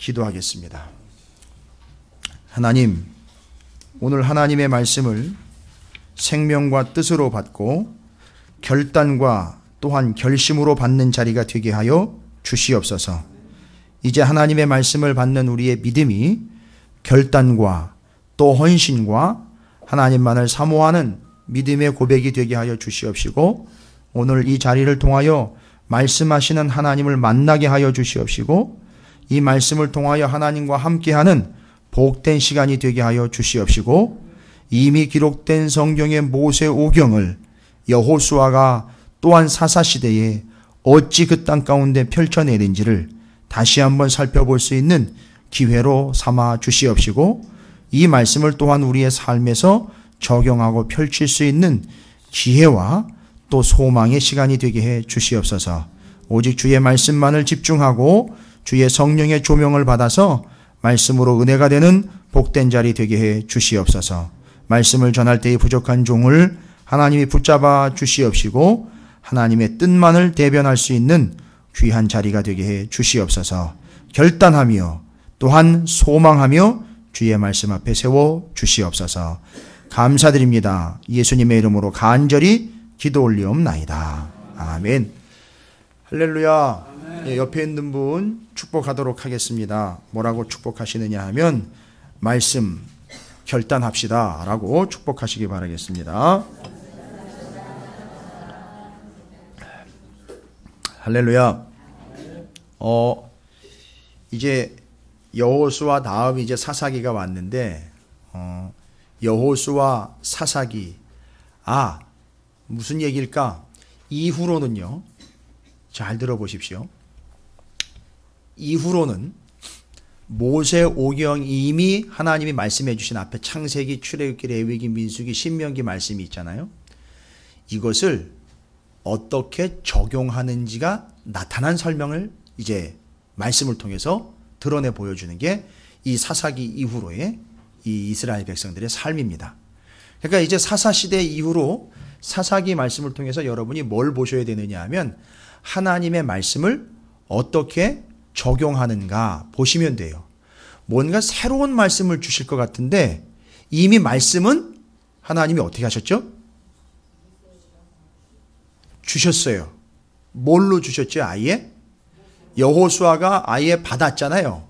기도하겠습니다. 하나님, 오늘 하나님의 말씀을 생명과 뜻으로 받고 결단과 또한 결심으로 받는 자리가 되게 하여 주시옵소서. 이제 하나님의 말씀을 받는 우리의 믿음이 결단과 또 헌신과 하나님만을 사모하는 믿음의 고백이 되게 하여 주시옵시고, 오늘 이 자리를 통하여 말씀하시는 하나님을 만나게 하여 주시옵시고, 이 말씀을 통하여 하나님과 함께하는 복된 시간이 되게 하여 주시옵시고, 이미 기록된 성경의 모세 오경을 여호수아가 또한 사사시대에 어찌 그 땅 가운데 펼쳐내는지를 다시 한번 살펴볼 수 있는 기회로 삼아 주시옵시고, 이 말씀을 또한 우리의 삶에서 적용하고 펼칠 수 있는 기회와 또 소망의 시간이 되게 해 주시옵소서. 오직 주의 말씀만을 집중하고 주의 성령의 조명을 받아서 말씀으로 은혜가 되는 복된 자리 되게 해 주시옵소서. 말씀을 전할 때의 부족한 종을 하나님이 붙잡아 주시옵시고, 하나님의 뜻만을 대변할 수 있는 귀한 자리가 되게 해 주시옵소서. 결단하며 또한 소망하며 주의 말씀 앞에 세워 주시옵소서. 감사드립니다. 예수님의 이름으로 간절히 기도 올리옵나이다. 아멘. 할렐루야. 예, 옆에 있는 분 축복하도록 하겠습니다. 뭐라고 축복하시느냐 하면, 말씀 결단합시다 라고 축복하시기 바라겠습니다. 할렐루야. 이제 여호수아 다음 이제 사사기가 왔는데, 여호수아 사사기, 무슨 얘기일까? 이후로는요, 잘 들어보십시오. 이후로는 모세 오경이 이미 하나님이 말씀해 주신 앞에 창세기, 출애굽기, 레위기, 민수기, 신명기 말씀이 있잖아요. 이것을 어떻게 적용하는지가 나타난 설명을 이제 말씀을 통해서 드러내 보여주는 게 이 사사기 이후로의 이 이스라엘 백성들의 삶입니다. 그러니까 이제 사사시대 이후로 사사기 말씀을 통해서 여러분이 뭘 보셔야 되느냐 하면, 하나님의 말씀을 어떻게 적용하는가 보시면 돼요. 뭔가 새로운 말씀을 주실 것 같은데, 이미 말씀은 하나님이 어떻게 하셨죠? 주셨어요. 뭘로 주셨죠? 아예 여호수아가 아예 받았잖아요.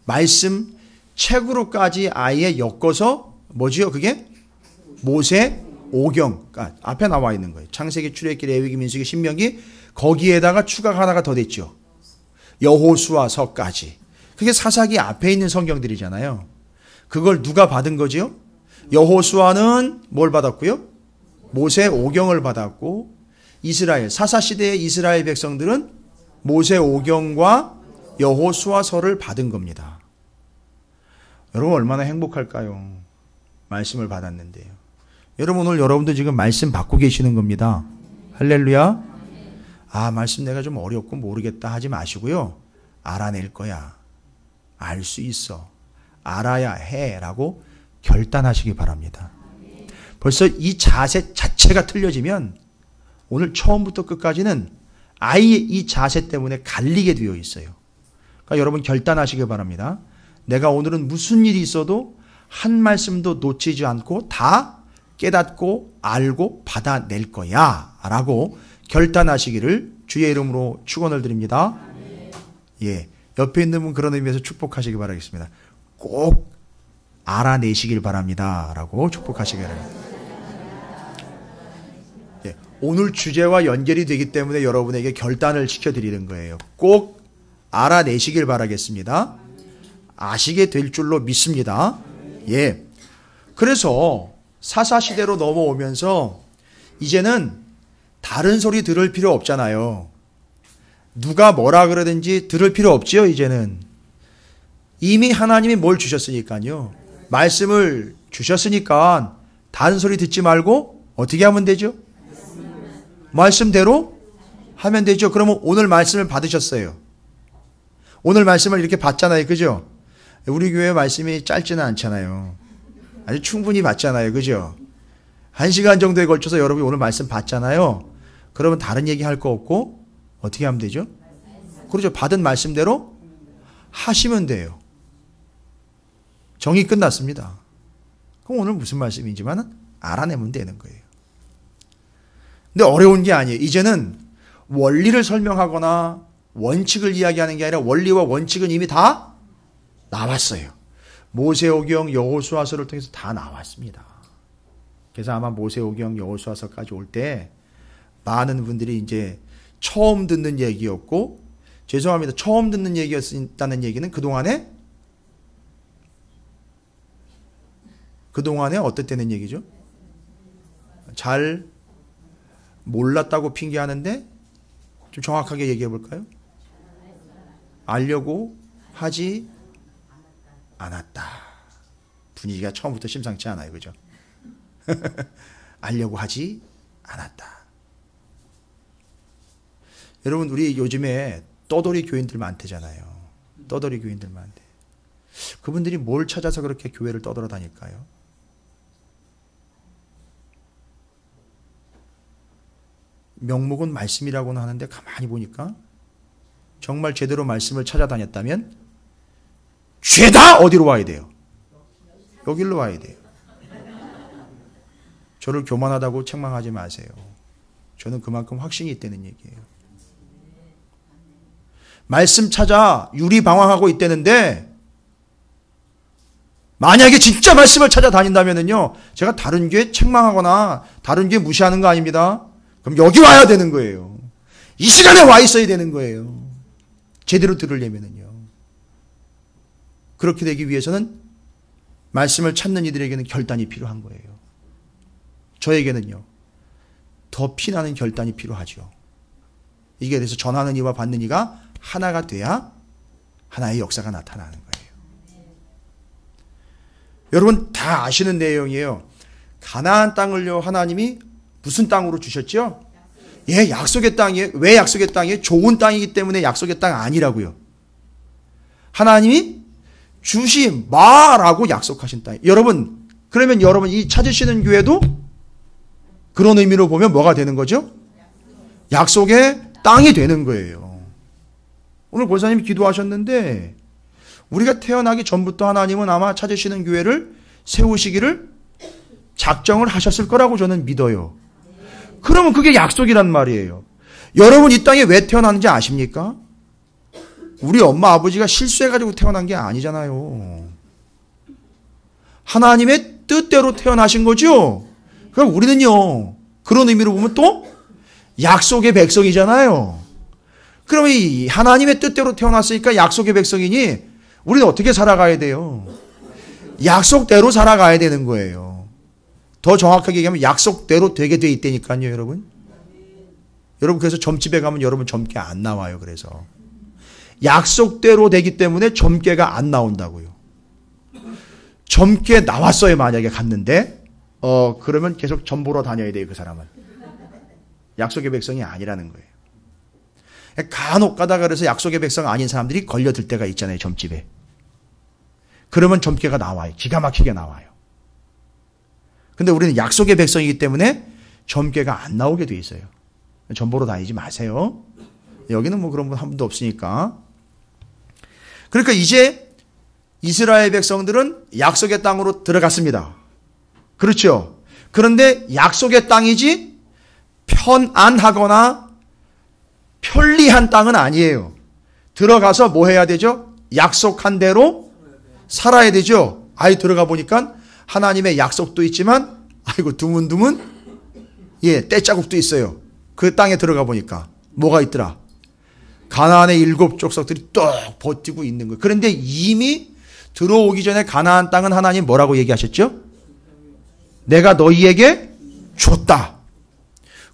말씀 책으로까지 아예 엮어서 뭐지요? 그게 모세 오경, 앞에 나와 있는 거예요. 창세기, 출애굽기, 레위기, 민수기, 신명기, 거기에다가 추가가 하나가 더 됐죠. 여호수아서까지. 그게 사사기 앞에 있는 성경들이잖아요. 그걸 누가 받은 거지요? 여호수아는 뭘 받았고요? 모세 오경을 받았고, 이스라엘, 사사시대의 이스라엘 백성들은 모세 오경과 여호수아서를 받은 겁니다. 여러분 얼마나 행복할까요? 말씀을 받았는데요. 여러분 오늘 여러분도 지금 말씀 받고 계시는 겁니다. 할렐루야. 말씀 내가 좀 어렵고 모르겠다 하지 마시고요. 알아낼 거야. 알 수 있어. 알아야 해 라고 결단하시기 바랍니다. 벌써 이 자세 자체가 틀려지면 오늘 처음부터 끝까지는 아예 이 자세 때문에 갈리게 되어 있어요. 그러니까 여러분 결단하시기 바랍니다. 내가 오늘은 무슨 일이 있어도 한 말씀도 놓치지 않고 다 깨닫고 알고 받아낼 거야 라고 결단하시기를 주의 이름으로 축원을 드립니다. 예, 옆에 있는 분 그런 의미에서 축복하시기 바라겠습니다. 꼭 알아내시길 바랍니다 라고 축복하시기 바랍니다. 예, 오늘 주제와 연결이 되기 때문에 여러분에게 결단을 시켜드리는 거예요. 꼭 알아내시길 바라겠습니다. 아시게 될 줄로 믿습니다. 예, 그래서 사사시대로 넘어오면서 이제는 다른 소리 들을 필요 없잖아요. 누가 뭐라 그러든지 들을 필요 없지요. 이제는 이미 하나님이 뭘 주셨으니까요. 말씀을 주셨으니까 다른 소리 듣지 말고 어떻게 하면 되죠? 말씀대로 하면 되죠. 그러면 오늘 말씀을 받으셨어요. 오늘 말씀을 이렇게 받잖아요. 그죠? 우리 교회 말씀이 짧지는 않잖아요. 아주 충분히 받잖아요. 그죠? 1시간 정도에 걸쳐서 여러분이 오늘 말씀 받잖아요. 그러면 다른 얘기 할 거 없고 어떻게 하면 되죠? 그렇죠. 받은 말씀대로 하시면 돼요. 정이 끝났습니다. 그럼 오늘 무슨 말씀인지만 알아내면 되는 거예요. 근데 어려운 게 아니에요. 이제는 원리를 설명하거나 원칙을 이야기하는 게 아니라 원리와 원칙은 이미 다 나왔어요. 모세오경, 여호수아서를 통해서 다 나왔습니다. 그래서 아마 모세오경, 여호수아서까지 올 때 많은 분들이 이제 처음 듣는 얘기였고, 죄송합니다. 처음 듣는 얘기였다는 얘기는 그동안에 어떻다는 얘기죠? 잘 몰랐다고 핑계하는데 좀 정확하게 얘기해 볼까요? 알려고 하지 않았다. 분위기가 처음부터 심상치 않아요. 그죠? 알려고 하지 않았다. 여러분, 우리 요즘에 떠돌이 교인들 많대잖아요. 떠돌이 교인들 많대. 그분들이 뭘 찾아서 그렇게 교회를 떠돌아 다닐까요? 명목은 말씀이라고는 하는데 가만히 보니까 정말 제대로 말씀을 찾아다녔다면 죄다 어디로 와야 돼요? 여기로 와야 돼요. 저를 교만하다고 책망하지 마세요. 저는 그만큼 확신이 있다는 얘기예요. 말씀 찾아 유리방황하고 있다는데 만약에 진짜 말씀을 찾아다닌다면요, 제가 다른 교회 책망하거나 다른 교회 무시하는 거 아닙니다. 그럼 여기 와야 되는 거예요. 이 시간에 와 있어야 되는 거예요. 제대로 들으려면요. 그렇게 되기 위해서는 말씀을 찾는 이들에게는 결단이 필요한 거예요. 저에게는요, 더 피나는 결단이 필요하죠. 이게 그래서 전하는 이와 받는 이가 하나가 돼야 하나의 역사가 나타나는 거예요. 여러분 다 아시는 내용이에요. 가나안 땅을요, 하나님이 무슨 땅으로 주셨죠? 예, 약속의 땅이에요. 왜 약속의 땅이에요? 좋은 땅이기 때문에 약속의 땅 아니라고요. 하나님이 주시마라고 약속하신 땅. 여러분, 그러면 여러분 이 찾으시는 교회도 그런 의미로 보면 뭐가 되는 거죠? 약속의 땅이 되는 거예요. 오늘 권사님이 기도하셨는데 우리가 태어나기 전부터 하나님은 아마 찾으시는 교회를 세우시기를 작정을 하셨을 거라고 저는 믿어요. 그러면 그게 약속이란 말이에요. 여러분 이 땅에 왜 태어났는지 아십니까? 우리 엄마 아버지가 실수해가지고 태어난 게 아니잖아요. 하나님의 뜻대로 태어나신 거죠. 그럼 우리는요, 그런 의미로 보면 또 약속의 백성이잖아요. 그러면 이 하나님의 뜻대로 태어났으니까 약속의 백성이니 우리는 어떻게 살아가야 돼요? 약속대로 살아가야 되는 거예요. 더 정확하게 얘기하면 약속대로 되게 돼 있다니까요, 여러분. 여러분 그래서 점집에 가면 여러분 점괘 안 나와요. 그래서 약속대로 되기 때문에 점괘가 안 나온다고요. 점괘 나왔어요. 만약에 갔는데 그러면 계속 점 보러 다녀야 돼요. 그 사람은 약속의 백성이 아니라는 거예요. 간혹 가다가 그래서 약속의 백성 아닌 사람들이 걸려들 때가 있잖아요. 점집에. 그러면 점괘가 나와요. 기가 막히게 나와요. 근데 우리는 약속의 백성이기 때문에 점괘가 안 나오게 돼 있어요. 점 보러 다니지 마세요. 여기는 뭐 그런 분 한 분도 없으니까. 그러니까 이제 이스라엘 백성들은 약속의 땅으로 들어갔습니다. 그렇죠. 그런데 약속의 땅이지 편안하거나 편리한 땅은 아니에요. 들어가서 뭐 해야 되죠? 약속한 대로 살아야 되죠. 아예 들어가 보니까 하나님의 약속도 있지만 아이고 드문드문 떼자국도 있어요. 그 땅에 들어가 보니까 뭐가 있더라? 가나안의 7 족속들이 뚝 버티고 있는 거예요. 그런데 이미 들어오기 전에 가나안 땅은 하나님 뭐라고 얘기하셨죠? 내가 너희에게 줬다.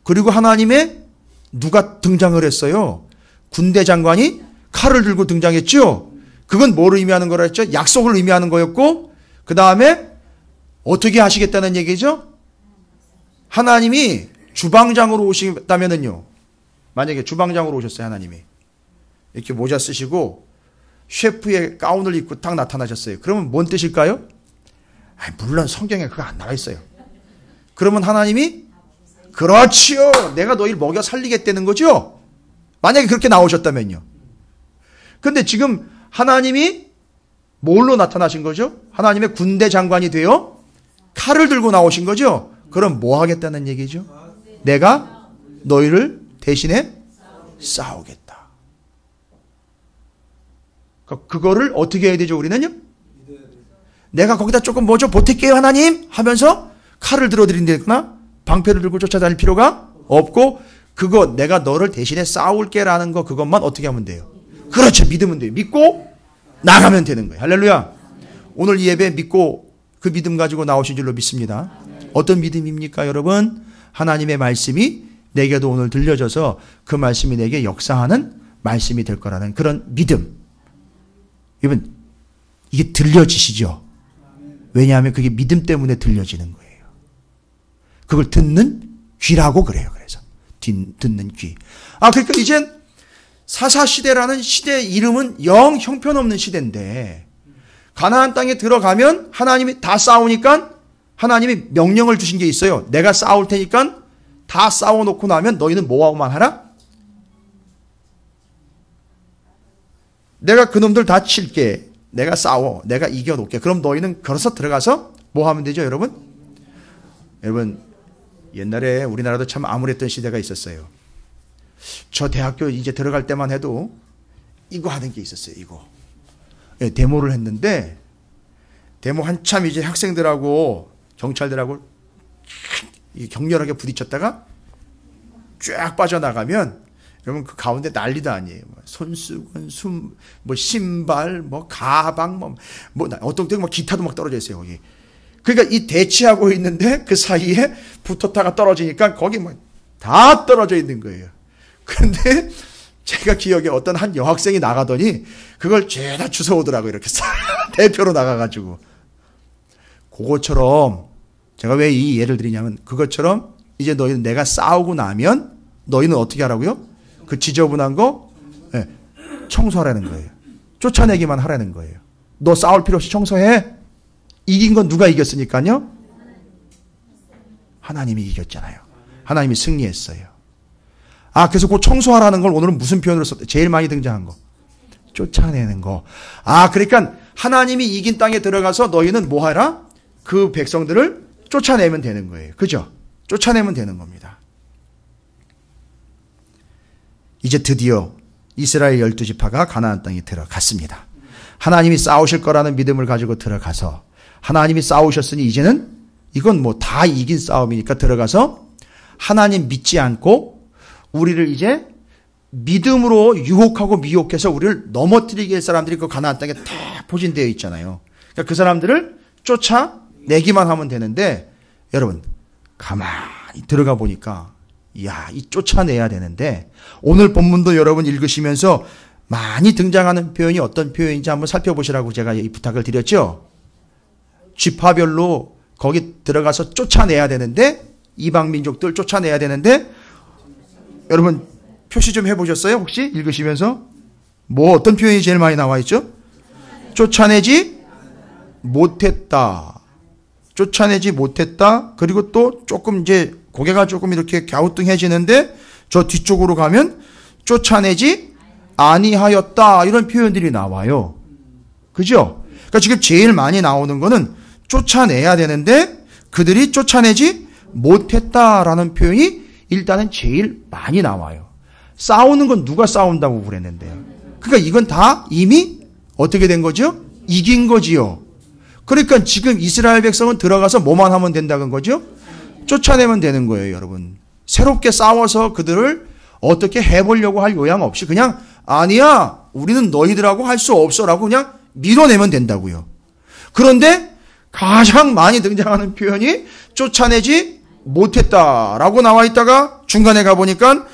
그리고 하나님의 누가 등장을 했어요? 군대 장관이 칼을 들고 등장했죠? 그건 뭘 의미하는 거라 했죠? 약속을 의미하는 거였고, 그 다음에 어떻게 하시겠다는 얘기죠? 하나님이 주방장으로 오시다면은요, 만약에 주방장으로 오셨어요, 하나님이. 이렇게 모자 쓰시고, 셰프의 가운을 입고 딱 나타나셨어요. 그러면 뭔 뜻일까요? 물론 성경에 그거 안 나와 있어요. 그러면 하나님이, 그렇지요. 내가 너희를 먹여 살리겠다는 거죠? 만약에 그렇게 나오셨다면요. 근데 지금 하나님이 뭘로 나타나신 거죠? 하나님의 군대 장관이 되어 칼을 들고 나오신 거죠? 그럼 뭐 하겠다는 얘기죠? 내가 너희를 대신에 싸우겠다. 그거를 어떻게 해야 되죠, 우리는요? 내가 거기다 조금 뭐 좀 보탤게요, 하나님! 하면서 칼을 들어드린다거나 방패를 들고 쫓아다닐 필요가 없고, 그거 내가 너를 대신에 싸울게라는 거, 그것만 어떻게 하면 돼요? 그렇죠. 믿으면 돼요. 믿고 나가면 되는 거예요. 할렐루야. 오늘 이 예배 믿고 그 믿음 가지고 나오신 줄로 믿습니다. 어떤 믿음입니까, 여러분? 하나님의 말씀이 내게도 오늘 들려져서 그 말씀이 내게 역사하는 말씀이 될 거라는 그런 믿음. 여러분, 이게 들려지시죠? 왜냐하면 그게 믿음 때문에 들려지는 거예요. 그걸 듣는 귀라고 그래요. 그래서 듣는 귀. 그러니까 이젠 사사시대라는 시대 이름은 영 형편없는 시대인데, 가나안 땅에 들어가면 하나님이 다 싸우니까 하나님이 명령을 주신 게 있어요. 내가 싸울 테니까 다 싸워놓고 나면 너희는 뭐하고만 하라? 내가 그놈들 다 칠게. 내가 싸워. 내가 이겨놓게. 그럼 너희는 걸어서 들어가서 뭐 하면 되죠, 여러분? 여러분, 옛날에 우리나라도 참 암울했던 시대가 있었어요. 저 대학교 이제 들어갈 때만 해도 이거 하는 게 있었어요, 이거. 예, 데모를 했는데, 데모 한참 이제 학생들하고 경찰들하고 격렬하게 부딪혔다가 쫙 빠져나가면, 여러분 그 가운데 난리도 아니에요. 손수건, 뭐 신발, 뭐 가방, 뭐 어떤 때 막 기타도 막 떨어져 있어요, 거기. 그러니까 이 대치하고 있는데 그 사이에 붙었다가 떨어지니까 거기 뭐 다 떨어져 있는 거예요. 그런데 제가 기억에 어떤 한 여학생이 나가더니 그걸 죄다 주워오더라고요. 이렇게 대표로 나가가지고. 그것처럼 제가 왜 이 예를 드리냐면, 그것처럼 이제 너희는 내가 싸우고 나면 너희는 어떻게 하라고요? 그 지저분한 거 청소하라는 거예요. 쫓아내기만 하라는 거예요. 너 싸울 필요 없이 청소해. 이긴 건 누가 이겼으니까요? 하나님이 이겼잖아요. 하나님이 승리했어요. 그래서 그 청소하라는 걸 오늘은 무슨 표현으로 썼대? 제일 많이 등장한 거. 쫓아내는 거. 그러니까 하나님이 이긴 땅에 들어가서 너희는 뭐 하라? 그 백성들을 쫓아내면 되는 거예요. 그죠? 쫓아내면 되는 겁니다. 이제 드디어 이스라엘 12지파가 가나안 땅에 들어갔습니다. 하나님이 싸우실 거라는 믿음을 가지고 들어가서, 하나님이 싸우셨으니 이제는 이건 뭐 다 이긴 싸움이니까 들어가서 하나님 믿지 않고 우리를 이제 믿음으로 유혹하고 미혹해서 우리를 넘어뜨리게 할 사람들이 그 가나안 땅에 다 포진되어 있잖아요. 그러니까 그 사람들을 쫓아내기만 하면 되는데, 여러분 가만히 들어가 보니까 이 쫓아내야 되는데, 오늘 본문도 여러분 읽으시면서 많이 등장하는 표현이 어떤 표현인지 한번 살펴보시라고 제가 이 부탁을 드렸죠. 지파별로 거기 들어가서 쫓아내야 되는데, 이방 민족들 쫓아내야 되는데, 여러분 표시 좀 해보셨어요? 혹시 읽으시면서 뭐 어떤 표현이 제일 많이 나와 있죠? 쫓아내지 못했다. 쫓아내지 못했다. 그리고 또 조금 이제 고개가 조금 이렇게 갸우뚱해지는데, 저 뒤쪽으로 가면 쫓아내지 아니하였다. 이런 표현들이 나와요. 그죠? 그러니까 지금 제일 많이 나오는 거는 쫓아내야 되는데 그들이 쫓아내지 못했다라는 표현이 일단은 제일 많이 나와요. 싸우는 건 누가 싸운다고 그랬는데요. 그러니까 이건 다 이미 어떻게 된 거죠? 이긴 거지요. 그러니까 지금 이스라엘 백성은 들어가서 뭐만 하면 된다는 거죠? 쫓아내면 되는 거예요, 여러분. 새롭게 싸워서 그들을 어떻게 해보려고 할 요양 없이 그냥 아니야, 우리는 너희들하고 할 수 없어라고 그냥 밀어내면 된다고요. 그런데 가장 많이 등장하는 표현이 쫓아내지 못했다라고 나와 있다가 중간에 가보니까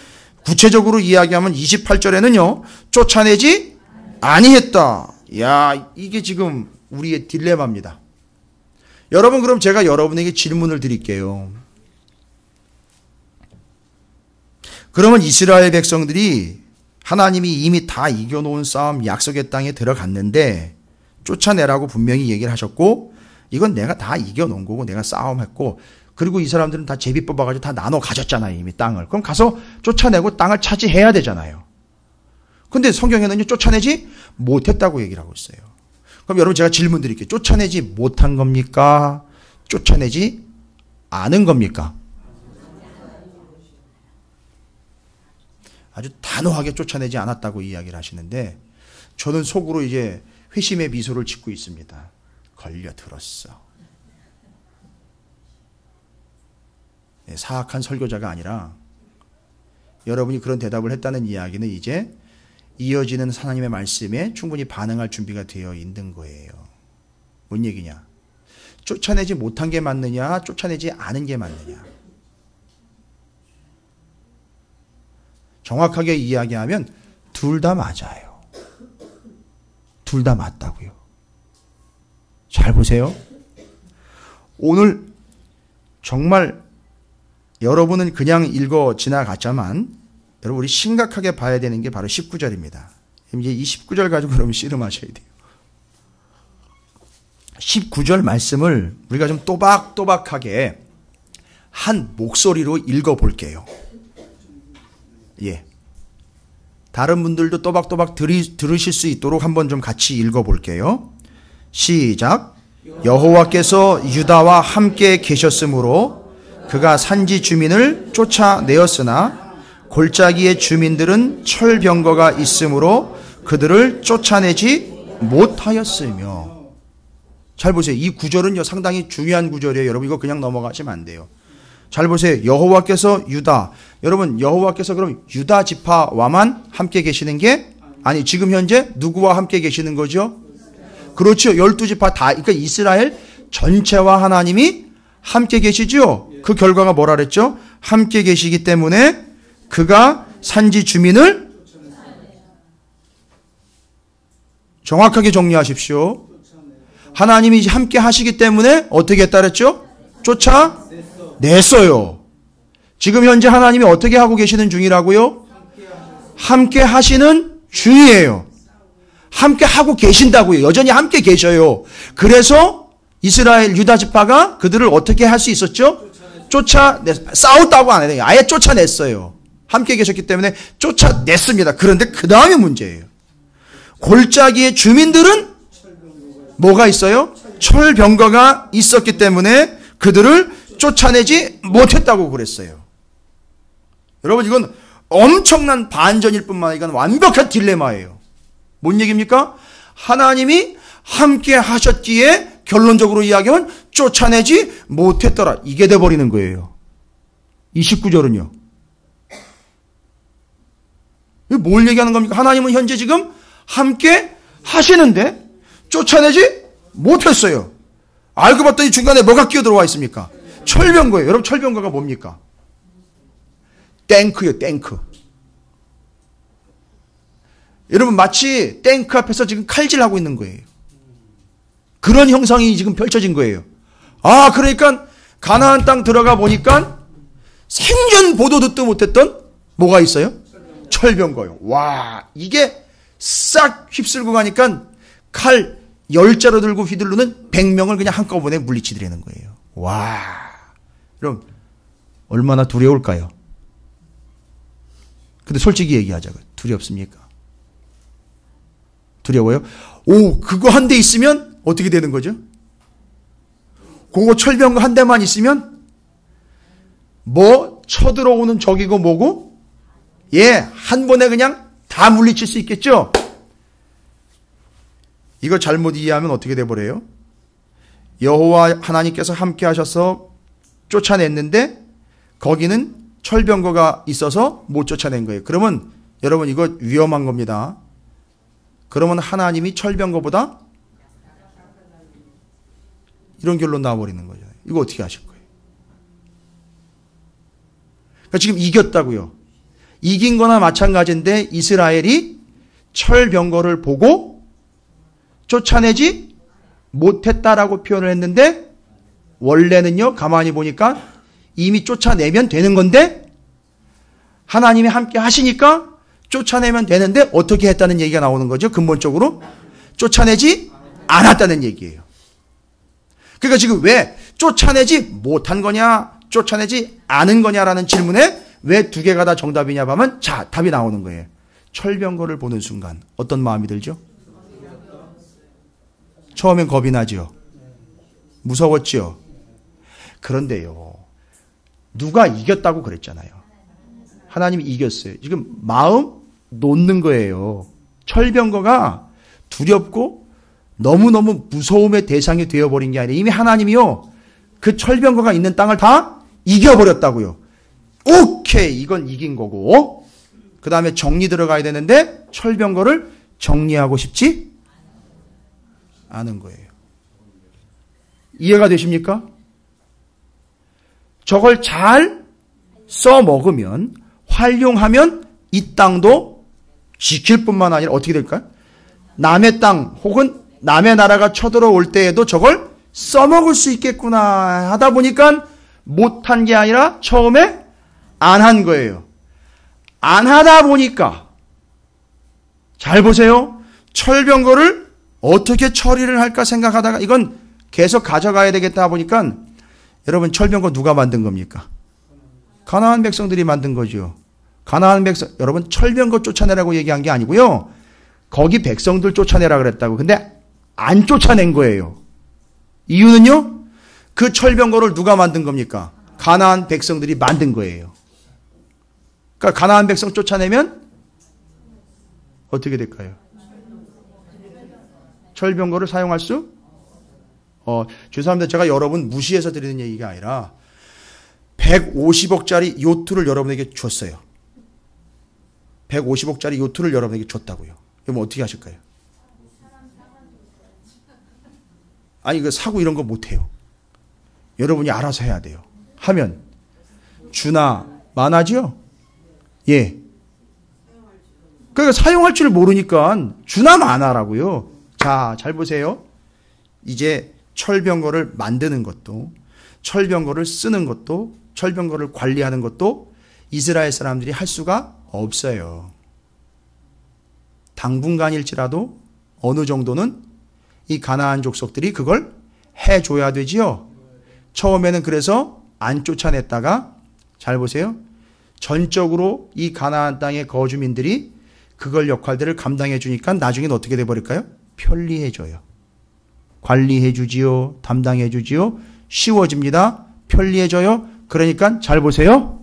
구체적으로 이야기하면 28절에는요. 쫓아내지 아니했다. 이게 지금 우리의 딜레마입니다. 여러분, 그럼 제가 여러분에게 질문을 드릴게요. 그러면 이스라엘 백성들이 하나님이 이미 다 이겨놓은 싸움 약속의 땅에 들어갔는데 쫓아내라고 분명히 얘기를 하셨고, 이건 내가 다 이겨놓은 거고 내가 싸움했고, 그리고 이 사람들은 다 제비 뽑아가지고 다 나눠 가졌잖아요, 이미 땅을. 그럼 가서 쫓아내고 땅을 차지해야 되잖아요. 근데 성경에는요, 쫓아내지 못했다고 얘기를 하고 있어요. 그럼 여러분 제가 질문 드릴게요. 쫓아내지 못한 겁니까? 쫓아내지 않은 겁니까? 아주 단호하게 쫓아내지 않았다고 이야기를 하시는데 저는 속으로 이제 회심의 미소를 짓고 있습니다. 걸려들었어. 네, 사악한 설교자가 아니라 여러분이 그런 대답을 했다는 이야기는 이제 이어지는 하나님의 말씀에 충분히 반응할 준비가 되어 있는 거예요. 뭔 얘기냐? 쫓아내지 못한 게 맞느냐, 쫓아내지 않은 게 맞느냐. 정확하게 이야기하면 둘 다 맞아요. 둘 다 맞다고요. 잘 보세요. 오늘 정말 여러분은 그냥 읽어 지나갔지만 여러분 우리 심각하게 봐야 되는 게 바로 19절입니다. 이제 이 19절 가지고 여러분 씨름하셔야 돼요. 19절 말씀을 우리가 좀 또박또박하게 한 목소리로 읽어볼게요. 예. 다른 분들도 또박또박 들으실 수 있도록 한번 좀 같이 읽어볼게요. 시작. 여호와께서 유다와 함께 계셨으므로 그가 산지 주민을 쫓아내었으나 골짜기의 주민들은 철병거가 있으므로 그들을 쫓아내지 못하였으며. 잘 보세요. 이 구절은요 상당히 중요한 구절이에요. 여러분 이거 그냥 넘어가시면 안 돼요. 잘 보세요. 여호와께서 유다. 여러분 여호와께서 그럼 유다 지파와만 함께 계시는 게 아니 지금 현재 누구와 함께 계시는 거죠? 그렇죠. 12지파 다 그러니까 이스라엘 전체와 하나님이 함께 계시죠. 그 결과가 뭐라 그랬죠? 함께 계시기 때문에 그가 산지 주민을 정확하게 정리하십시오. 하나님이 함께 하시기 때문에 어떻게 했다 그랬죠? 쫓아냈어요. 지금 현재 하나님이 어떻게 하고 계시는 중이라고요? 함께 하시는 중이에요. 함께 하고 계신다고요. 여전히 함께 계셔요. 그래서 이스라엘 유다 지파가 그들을 어떻게 할 수 있었죠? 싸웠다고 안 해요. 아예 쫓아냈어요. 함께 계셨기 때문에 쫓아냈습니다. 그런데 그 다음에 문제예요. 골짜기의 주민들은 뭐가 있어요? 철병거가 있었기 때문에 그들을 쫓아내지 못했다고 그랬어요. 여러분 이건 엄청난 반전일 뿐만 아니라 이건 완벽한 딜레마예요. 뭔 얘기입니까? 하나님이 함께 하셨기에 결론적으로 이야기하면 쫓아내지 못했더라. 이게 돼버리는 거예요. 29절은요. 뭘 얘기하는 겁니까? 하나님은 현재 지금 함께 하시는데 쫓아내지 못했어요. 알고 봤더니 중간에 뭐가 끼어들어와 있습니까? 철병거예요. 여러분 철병거가 뭡니까? 탱크요, 탱크. 여러분 마치 탱크 앞에서 지금 칼질하고 있는 거예요. 그런 형상이 지금 펼쳐진 거예요. 아, 그러니까 가나안 땅 들어가 보니까 생전 보도 듣도 못했던 뭐가 있어요? 철병거요. 와, 이게 싹 휩쓸고 가니까 칼 10자로 들고 휘두르는 100명을 그냥 한꺼번에 물리치더라는 거예요. 와, 그럼 얼마나 두려울까요? 근데 솔직히 얘기하자고요. 두렵습니까? 두려워요? 오, 그거 한 대 있으면 어떻게 되는 거죠? 그거 철병거 한 대만 있으면 뭐 쳐들어오는 적이고 뭐고 예, 한 번에 그냥 다 물리칠 수 있겠죠? 이거 잘못 이해하면 어떻게 돼버려요? 여호와 하나님께서 함께 하셔서 쫓아냈는데 거기는 철병거가 있어서 못 쫓아낸 거예요. 그러면 여러분 이거 위험한 겁니다. 그러면 하나님이 철병거보다 이런 결론 나와버리는 거죠. 이거 어떻게 하실 거예요? 그러니까 지금 이겼다고요. 이긴 거나 마찬가지인데 이스라엘이 철병거를 보고 쫓아내지 못했다라고 표현을 했는데 원래는요, 가만히 보니까 이미 쫓아내면 되는 건데 하나님이 함께 하시니까 쫓아내면 되는데 어떻게 했다는 얘기가 나오는 거죠. 근본적으로 쫓아내지 않았다는 얘기예요. 그러니까 지금 왜 쫓아내지 못한 거냐, 쫓아내지 않은 거냐라는 질문에 왜 두 개가 다 정답이냐 하면 자, 답이 나오는 거예요. 철병거를 보는 순간 어떤 마음이 들죠? 처음엔 겁이 나지요. 무서웠지요. 그런데요, 누가 이겼다고 그랬잖아요. 하나님이 이겼어요. 지금 마음 놓는 거예요. 철병거가 두렵고 너무너무 무서움의 대상이 되어버린 게 아니라 이미 하나님이요, 그 철병거가 있는 땅을 다 이겨버렸다고요. 오케이, 이건 이긴 거고, 그 다음에 정리 들어가야 되는데 철병거를 정리하고 싶지 않은 거예요. 이해가 되십니까? 저걸 잘 써먹으면, 활용하면 이 땅도 지킬 뿐만 아니라 어떻게 될까요? 남의 땅 혹은 남의 나라가 쳐들어올 때에도 저걸 써먹을 수 있겠구나 하다 보니까 못한 게 아니라 처음에 안 한 거예요. 안 하다 보니까, 잘 보세요. 철병거를 어떻게 처리를 할까 생각하다가 이건 계속 가져가야 되겠다 보니까, 여러분 철병거 누가 만든 겁니까? 가나안 백성들이 만든 거죠. 가나안 백성, 여러분 철병거 쫓아내라고 얘기한 게 아니고요, 거기 백성들 쫓아내라 그랬다고. 근데 안 쫓아낸 거예요. 이유는요, 그 철병거를 누가 만든 겁니까? 가나안 백성들이 만든 거예요. 그러니까 가나안 백성 쫓아내면 어떻게 될까요? 철병거를 사용할 수? 죄송합니다. 제가 여러분 무시해서 드리는 얘기가 아니라 150억짜리 요트를 여러분에게 줬어요. 150억짜리 요트를 여러분에게 줬다고요. 그럼 어떻게 하실까요? 아니, 그 사고 이런 거 못해요. 여러분이 알아서 해야 돼요. 하면 주나 마나지요? 예. 그러니까 사용할 줄 모르니까 주나 마나라고요. 자, 잘 보세요. 이제 철병거를 만드는 것도, 철병거를 쓰는 것도, 철병거를 관리하는 것도 이스라엘 사람들이 할 수가 없어요. 당분간일지라도 어느 정도는 이 가나안 족속들이 그걸 해줘야 되지요. 처음에는 그래서 안 쫓아냈다가, 잘 보세요. 전적으로 이 가나안 땅의 거주민들이 그걸 역할들을 감당해 주니까 나중에는 어떻게 돼버릴까요? 편리해져요. 관리해 주지요. 담당해 주지요. 쉬워집니다. 편리해져요. 그러니까 잘 보세요.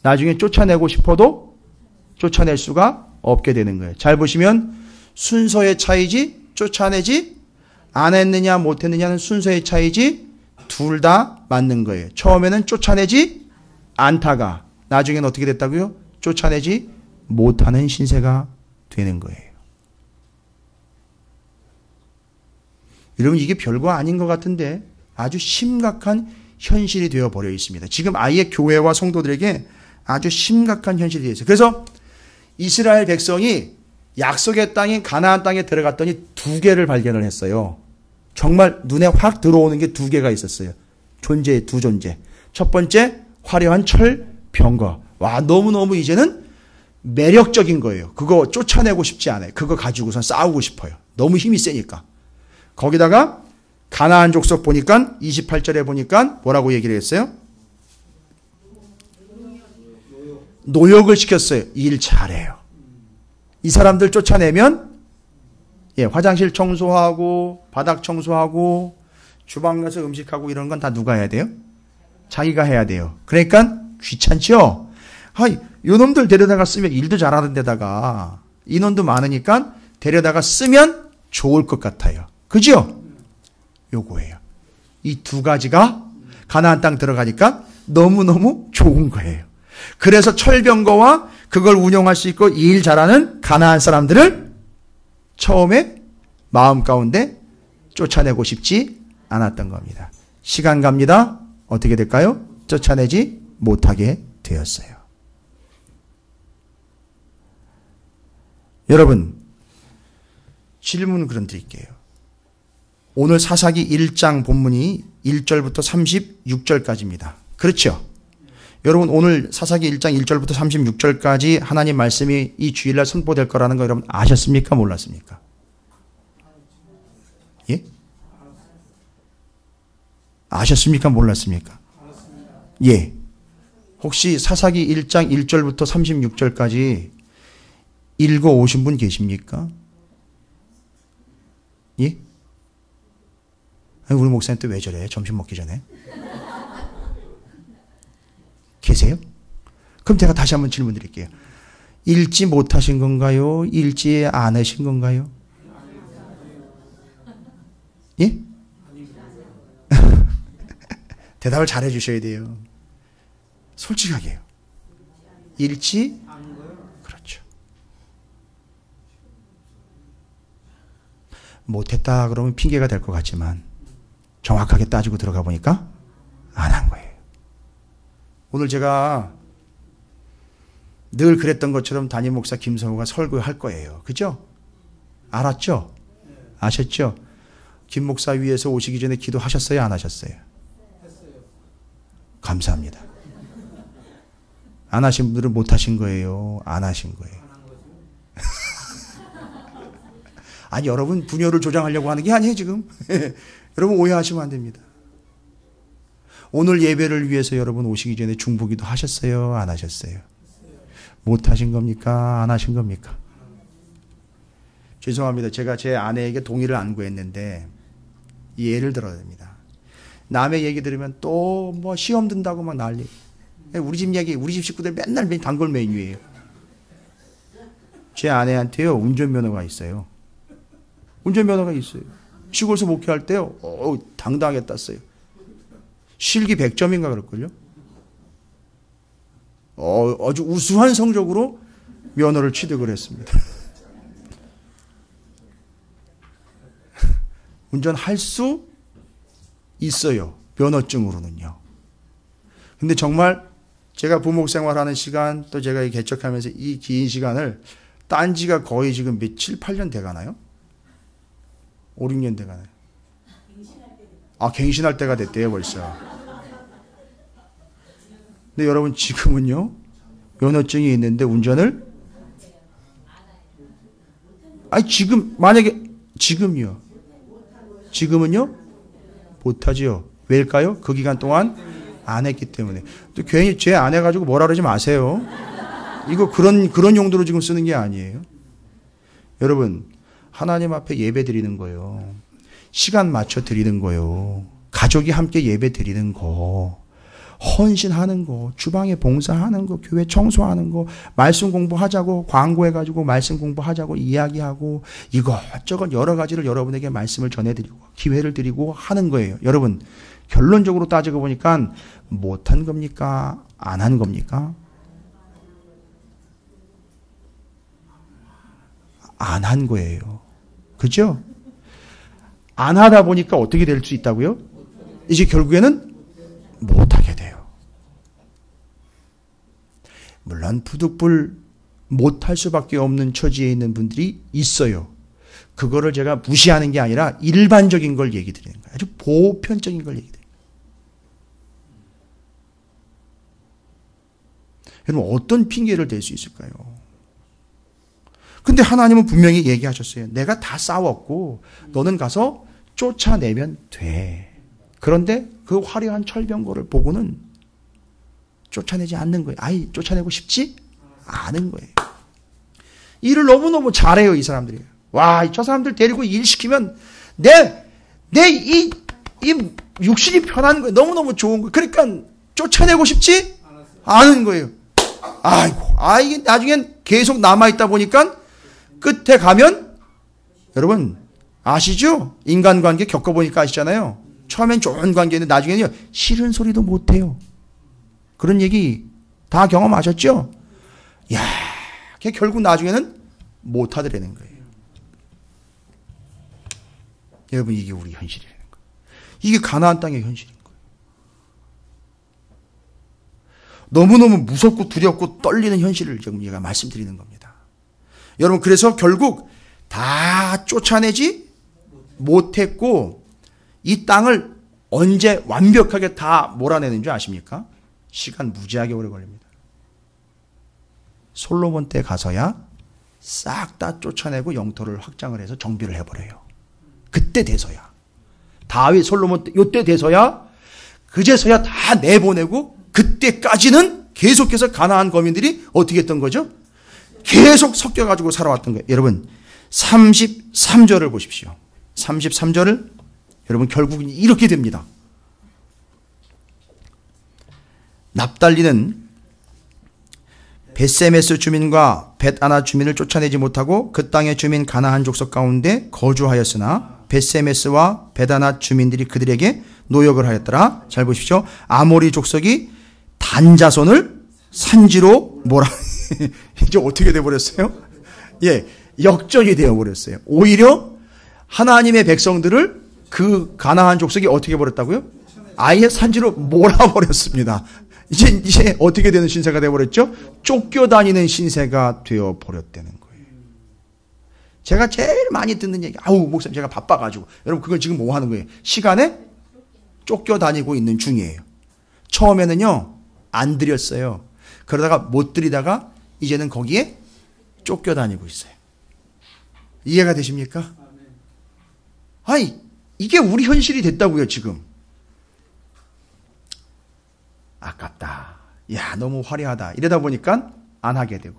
나중에 쫓아내고 싶어도 쫓아낼 수가 없게 되는 거예요. 잘 보시면 순서의 차이지 쫓아내지 안 했느냐 못했느냐는 순서의 차이지 둘 다 맞는 거예요. 처음에는 쫓아내지 않다가 나중에는 어떻게 됐다고요? 쫓아내지 못하는 신세가 되는 거예요. 여러분, 이게 별거 아닌 것 같은데 아주 심각한 현실이 되어버려 있습니다. 지금 아예 교회와 성도들에게 아주 심각한 현실이 되어 있어요. 그래서 이스라엘 백성이 약속의 땅인 가나안 땅에 들어갔더니 두 개를 발견을 했어요. 정말 눈에 확 들어오는 게 두 개가 있었어요. 존재의 두 존재. 첫 번째, 화려한 철병거. 와, 너무너무 이제는 매력적인 거예요. 그거 쫓아내고 싶지 않아요. 그거 가지고선 싸우고 싶어요. 너무 힘이 세니까. 거기다가 가나안 족속 보니까 28절에 보니까 뭐라고 얘기를 했어요? 노역을 시켰어요. 일 잘해요. 이 사람들 쫓아내면 화장실 청소하고 바닥 청소하고 주방 가서 음식하고 이런 건 다 누가 해야 돼요? 자기가 해야 돼요. 그러니까 귀찮죠? 이놈들 데려다가 쓰면 일도 잘하는 데다가 인원도 많으니까 데려다가 쓰면 좋을 것 같아요. 그죠? 요거예요. 이 두 가지가 가나안 땅 들어가니까 너무너무 좋은 거예요. 그래서 철병거와 그걸 운용할 수 있고 일 잘하는 가나안 사람들을 처음에 마음 가운데 쫓아내고 싶지 않았던 겁니다. 시간 갑니다. 어떻게 될까요? 쫓아내지 못하게 되었어요. 여러분, 질문 그럼 드릴게요. 오늘 사사기 1장 본문이 1절부터 36절까지입니다. 그렇죠? 여러분, 오늘 사사기 1장 1절부터 36절까지 하나님 말씀이 이 주일날 선포될 거라는 거 여러분 아셨습니까? 몰랐습니까? 예? 아셨습니까? 몰랐습니까? 예. 혹시 사사기 1장 1절부터 36절까지 읽어 오신 분 계십니까? 예? 우리 목사님 또 왜 저래? 점심 먹기 전에. 계세요? 그럼 제가 다시 한번 질문 드릴게요. 읽지 못하신 건가요? 읽지 않으신 건가요? 예? 대답을 잘해 주셔야 돼요. 솔직하게요. 읽지? 그렇죠. 못했다 그러면 핑계가 될 것 같지만 정확하게 따지고 들어가 보니까 안 한 거예요. 오늘 제가 늘 그랬던 것처럼 담임 목사 김성호가 설교할 거예요. 그죠? 알았죠? 아셨죠? 김 목사 위에서 오시기 전에 기도하셨어요? 안 하셨어요? 감사합니다. 안 하신 분들은 못 하신 거예요? 안 하신 거예요? 아니, 여러분 분열을 조장하려고 하는 게 아니에요, 지금. 여러분 오해하시면 안 됩니다. 오늘 예배를 위해서 여러분 오시기 전에 중보기도 하셨어요? 안 하셨어요? 못 하신 겁니까? 안 하신 겁니까? 죄송합니다. 제가 제 아내에게 동의를 안 구했는데 예를 들어야 됩니다. 남의 얘기 들으면 또 뭐 시험 든다고 막 난리. 우리 집 얘기, 우리 집 식구들 맨날 단골 메뉴예요. 제 아내한테요, 운전면허가 있어요. 운전면허가 있어요. 시골에서 목회할 때요, 당당하게 땄어요. 실기 100점인가 그럴걸요? 아주 우수한 성적으로 면허를 취득을 했습니다. 운전할 수 있어요. 면허증으로는요. 근데 정말 제가 부목 생활하는 시간, 또 제가 개척하면서 이 긴 시간을 딴 지가 거의 지금 7, 8년 돼가나요? 5, 6년 돼가나요? 아, 갱신할 때가 됐대요, 벌써. 근데 여러분, 지금은요, 면허증이 있는데 운전을? 아니, 지금, 만약에, 지금요. 지금은요? 못하지요. 왜일까요? 그 기간 동안 안 했기 때문에. 또 괜히 죄 안 해가지고 뭐라 그러지 마세요. 이거 그런 용도로 지금 쓰는 게 아니에요. 여러분, 하나님 앞에 예배 드리는 거예요. 시간 맞춰 드리는 거예요. 가족이 함께 예배 드리는 거. 헌신하는 거, 주방에 봉사하는 거, 교회 청소하는 거, 말씀 공부하자고 광고해가지고 말씀 공부하자고 이야기하고 이것저것 여러 가지를 여러분에게 말씀을 전해드리고 기회를 드리고 하는 거예요. 여러분, 결론적으로 따지고 보니까 못한 겁니까? 안 한 겁니까? 안 한 거예요. 그죠? 안 하다 보니까 어떻게 될 수 있다고요? 이제 결국에는 못하게 돼요. 물론 부득불 못할 수밖에 없는 처지에 있는 분들이 있어요. 그거를 제가 무시하는 게 아니라 일반적인 걸 얘기 드리는 거예요. 아주 보편적인 걸 얘기 드리는 거예요. 여러분, 어떤 핑계를 댈 수 있을까요? 근데 하나님은 분명히 얘기하셨어요. 내가 다 싸웠고 너는 가서 쫓아내면 돼. 그런데 그 화려한 철병거를 보고는 쫓아내지 않는 거예요. 아이, 쫓아내고 싶지 않은 거예요. 일을 너무너무 잘해요, 이 사람들이. 와, 저 사람들 데리고 일 시키면 이 육신이 편한 거예요. 너무너무 좋은 거예요. 그러니까 쫓아내고 싶지 않은 거예요. 아이고, 이게 나중엔 계속 남아있다 보니까 끝에 가면, 여러분, 아시죠? 인간관계 겪어보니까 아시잖아요. 처음엔 좋은 관계인데 나중에는요, 싫은 소리도 못해요. 그런 얘기 다 경험하셨죠? 야, 결국 나중에는 못하더라는 거예요. 여러분, 이게 우리 현실이라는 거예요. 이게 가나안 땅의 현실인 거예요. 너무너무 무섭고 두렵고 떨리는 현실을 지금 제가 말씀드리는 겁니다. 여러분, 그래서 결국 다 쫓아내지 못했고 이 땅을 언제 완벽하게 다 몰아내는 줄 아십니까? 시간 무지하게 오래 걸립니다. 솔로몬 때 가서야 싹 다 쫓아내고 영토를 확장을 해서 정비를 해버려요. 그때 돼서야. 다윗, 솔로몬 때, 요때 돼서야, 그제서야 다 내보내고, 그때까지는 계속해서 가나안 거민들이 어떻게 했던 거죠? 계속 섞여가지고 살아왔던 거예요. 여러분 33절을 보십시오. 33절을 여러분 결국 이렇게 됩니다. 납달리는 벳세메스 주민과 벳아나 주민을 쫓아내지 못하고 그 땅의 주민 가나안 족속 가운데 거주하였으나 벳세메스와 벳아나 주민들이 그들에게 노역을 하였더라. 잘 보십시오. 아모리 족속이 단자손을 산지로 몰아 이제 어떻게 돼버렸어요? 예, 역전이 되어버렸어요. 오히려 하나님의 백성들을 그 가나안 족속이 어떻게 버렸다고요? 아예 산지로 몰아버렸습니다. 이제 어떻게 되는 신세가 되어버렸죠? 쫓겨다니는 신세가 되어버렸다는 거예요. 제가 제일 많이 듣는 얘기, 목사님 제가 바빠가지고. 여러분 그걸 지금 뭐 하는 거예요? 시간에 쫓겨다니고 있는 중이에요. 처음에는요 안 드렸어요. 그러다가 못 드리다가 이제는 거기에 쫓겨다니고 있어요. 이해가 되십니까? 이게 우리 현실이 됐다고요 지금. 아깝다. 야, 너무 화려하다. 이러다 보니까 안 하게 되고,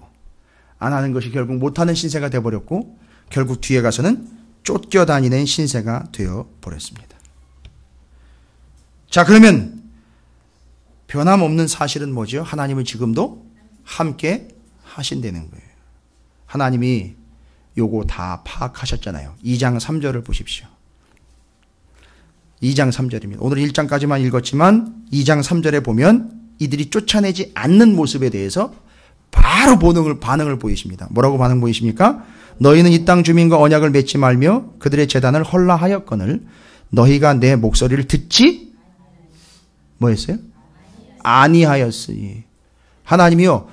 안 하는 것이 결국 못하는 신세가 되어버렸고, 결국 뒤에 가서는 쫓겨다니는 신세가 되어버렸습니다. 자, 그러면 변함없는 사실은 뭐죠? 하나님은 지금도 함께 하신다는 거예요. 하나님이 요거 다 파악하셨잖아요. 2장 3절을 보십시오. 2장 3절입니다. 오늘 1장까지만 읽었지만 2장 3절에 보면 이들이 쫓아내지 않는 모습에 대해서 바로 반응을 보이십니다. 뭐라고 반응 보이십니까? 너희는 이 땅 주민과 언약을 맺지 말며 그들의 제단을 헐라하였거늘 너희가 내 목소리를 듣지 뭐 했어요? 아니하였으니. 하나님이요.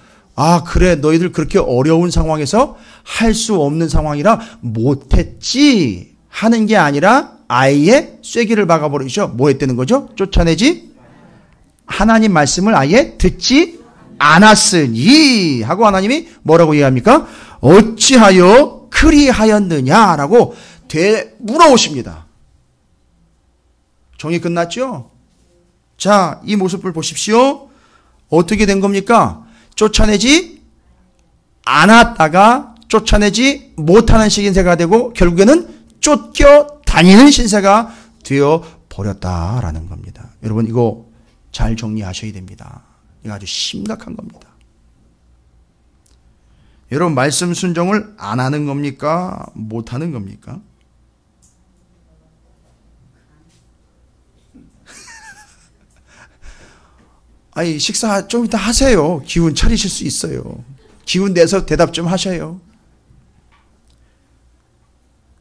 그래 너희들 그렇게 어려운 상황에서 할 수 없는 상황이라 못했지 하는 게 아니라 아예 쐐기를 박아버리셔. 뭐 했다는 거죠? 쫓아내지? 하나님 말씀을 아예 듣지 않았으니 하고 하나님이 뭐라고 이해합니까? 어찌하여 그리하였느냐라고 물어오십니다. 정이 끝났죠? 자, 이 모습을 보십시오. 어떻게 된 겁니까? 쫓아내지 않았다가 쫓아내지 못하는 신세가 되고 결국에는 쫓겨다니는 신세가 되어버렸다라는 겁니다. 여러분 이거 잘 정리하셔야 됩니다. 이거 아주 심각한 겁니다. 여러분 말씀 순종을 안 하는 겁니까? 못 하는 겁니까? 식사 좀 이따 하세요. 기운 차리실 수 있어요. 기운 내서 대답 좀 하셔요.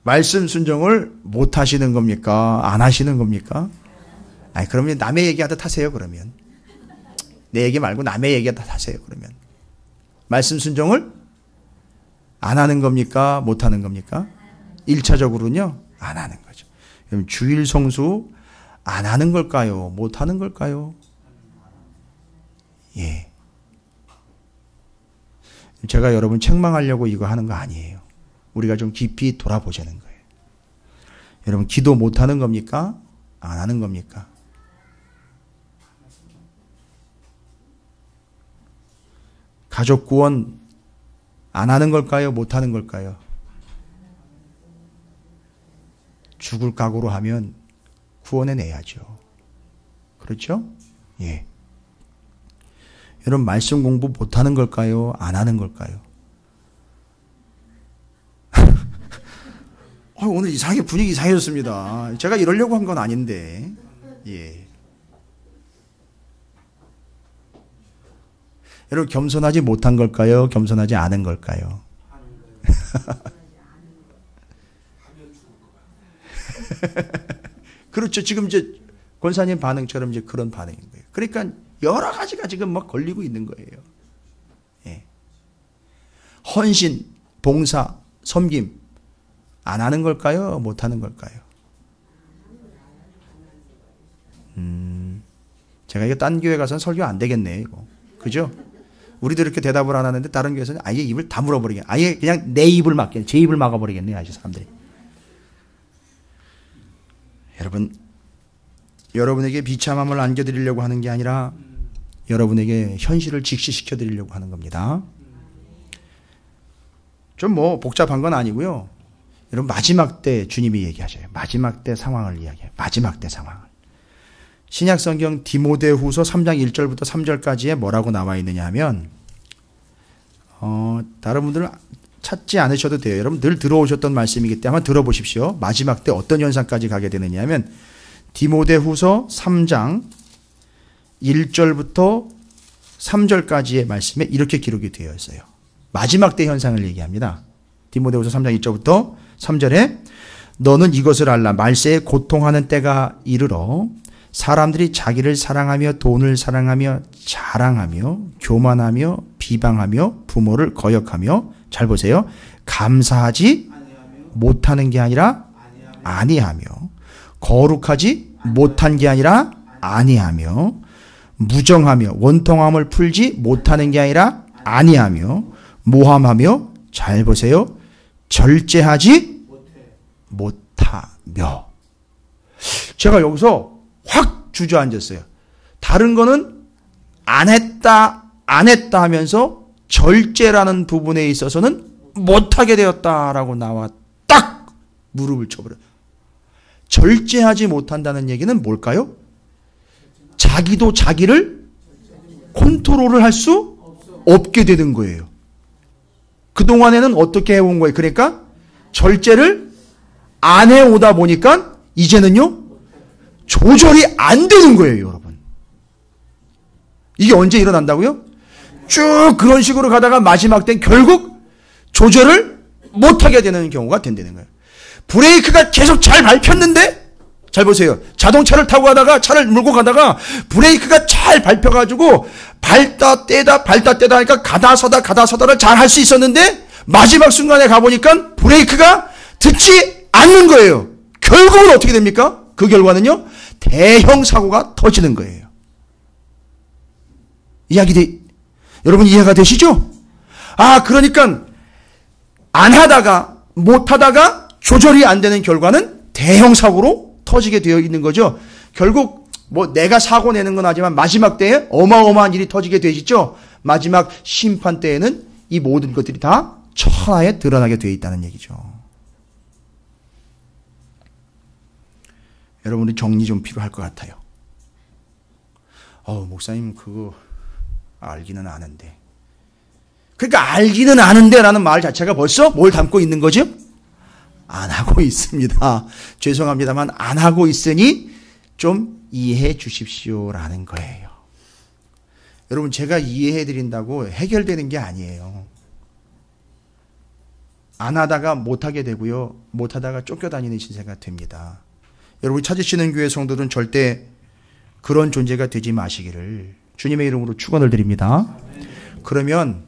말씀 순종을 못 하시는 겁니까? 안 하시는 겁니까? 그러면 남의 얘기하듯 하세요, 그러면. 내 얘기 말고 남의 얘기하듯 하세요, 그러면. 말씀 순종을 안 하는 겁니까? 못 하는 겁니까? 1차적으로는요, 안 하는 거죠. 그럼 주일 성수 안 하는 걸까요? 못 하는 걸까요? 예. 제가 여러분 책망하려고 이거 하는 거 아니에요. 우리가 좀 깊이 돌아보자는 거예요. 여러분 기도 못 하는 겁니까? 안 하는 겁니까? 가족 구원 안 하는 걸까요? 못 하는 걸까요? 죽을 각오로 하면 구원해내야죠. 그렇죠? 예. 여러분 말씀 공부 못 하는 걸까요? 안 하는 걸까요? 오늘 이상하게 분위기 이상해졌습니다. 제가 이러려고 한 건 아닌데. 예. 여러분 겸손하지 못한 걸까요? 겸손하지 않은 걸까요? 그렇죠. 지금 이제 권사님 반응처럼 이제 그런 반응인 거예요. 그러니까 여러 가지가 지금 막 걸리고 있는 거예요. 예. 헌신, 봉사, 섬김 안 하는 걸까요? 못 하는 걸까요? 제가 이거 딴 교회 가서는 설교 안 되겠네, 이거. 그죠? 우리도 이렇게 대답을 안 하는데 다른 교회에서는 아예 입을 다 물어버리겠네. 아예 그냥 내 입을 막겠네. 제 입을 막아버리겠네, 아주 사람들이. 여러분에게 비참함을 안겨드리려고 하는 게 아니라 여러분에게 현실을 직시시켜 드리려고 하는 겁니다. 좀 뭐 복잡한 건 아니고요. 여러분 마지막 때 주님이 얘기하셔요. 마지막 때 상황을 이야기해요. 마지막 때 상황을. 신약성경 디모데후서 3장 1절부터 3절까지에 뭐라고 나와 있느냐 하면 다른 분들은 찾지 않으셔도 돼요. 여러분 늘 들어오셨던 말씀이기 때문에 한번 들어보십시오. 마지막 때 어떤 현상까지 가게 되느냐 하면 디모데후서 3장 1절부터 3절까지의 말씀에 이렇게 기록이 되어 있어요. 마지막 때 현상을 얘기합니다. 디모데후서 3장 1절부터 3절에 너는 이것을 알라. 말세에 고통하는 때가 이르러 사람들이 자기를 사랑하며 돈을 사랑하며 자랑하며 교만하며 비방하며 부모를 거역하며 잘 보세요. 감사하지 못하는 게 아니라 아니하며 거룩하지 못한 게 아니라 아니하며 무정하며 원통함을 풀지 못하는 게 아니라 아니하며 모함하며 잘 보세요. 절제하지 못하며. 제가 여기서 확 주저앉았어요. 다른 거는 안 했다 하면서 절제라는 부분에 있어서는 못하게 되었다라고 나와 딱 무릎을 쳐버려요. 절제하지 못한다는 얘기는 뭘까요? 자기도 자기를 컨트롤을 할 수 없게 되는 거예요. 그동안에는 어떻게 해온 거예요? 그러니까 절제를 안 해오다 보니까 이제는요 조절이 안 되는 거예요, 여러분. 이게 언제 일어난다고요? 쭉 그런 식으로 가다가 마지막 땐 결국 조절을 못하게 되는 경우가 된다는 거예요. 브레이크가 계속 잘 밟혔는데, 잘 보세요. 자동차를 타고 가다가, 차를 몰고 가다가 브레이크가 잘 밟혀가지고 밟다 떼다 하니까 가다 서다를 잘 할 수 있었는데 마지막 순간에 가보니까 브레이크가 듣지 않는 거예요. 결국은 어떻게 됩니까? 그 결과는요, 대형 사고가 터지는 거예요. 여러분 이해가 되시죠? 그러니까 안 하다가 못 하다가 조절이 안 되는 결과는 대형 사고로 터지게 되어 있는 거죠. 결국 뭐 내가 사고 내는 건 하지만 마지막 때에 어마어마한 일이 터지게 되시죠. 마지막 심판 때에는 이 모든 것들이 다 천하에 드러나게 되어 있다는 얘기죠. 여러분이 정리 좀 필요할 것 같아요. 목사님 그거 알기는 아는데. 그러니까 알기는 아는데 라는 말 자체가 벌써 뭘 담고 있는 거죠? 안 하고 있습니다. 죄송합니다만 안 하고 있으니 좀 이해해 주십시오라는 거예요. 여러분 제가 이해해 드린다고 해결되는 게 아니에요. 안 하다가 못하게 되고요. 못하다가 쫓겨다니는 신세가 됩니다. 여러분이 찾으시는 교회 성도들은 절대 그런 존재가 되지 마시기를 주님의 이름으로 축원을 드립니다. 그러면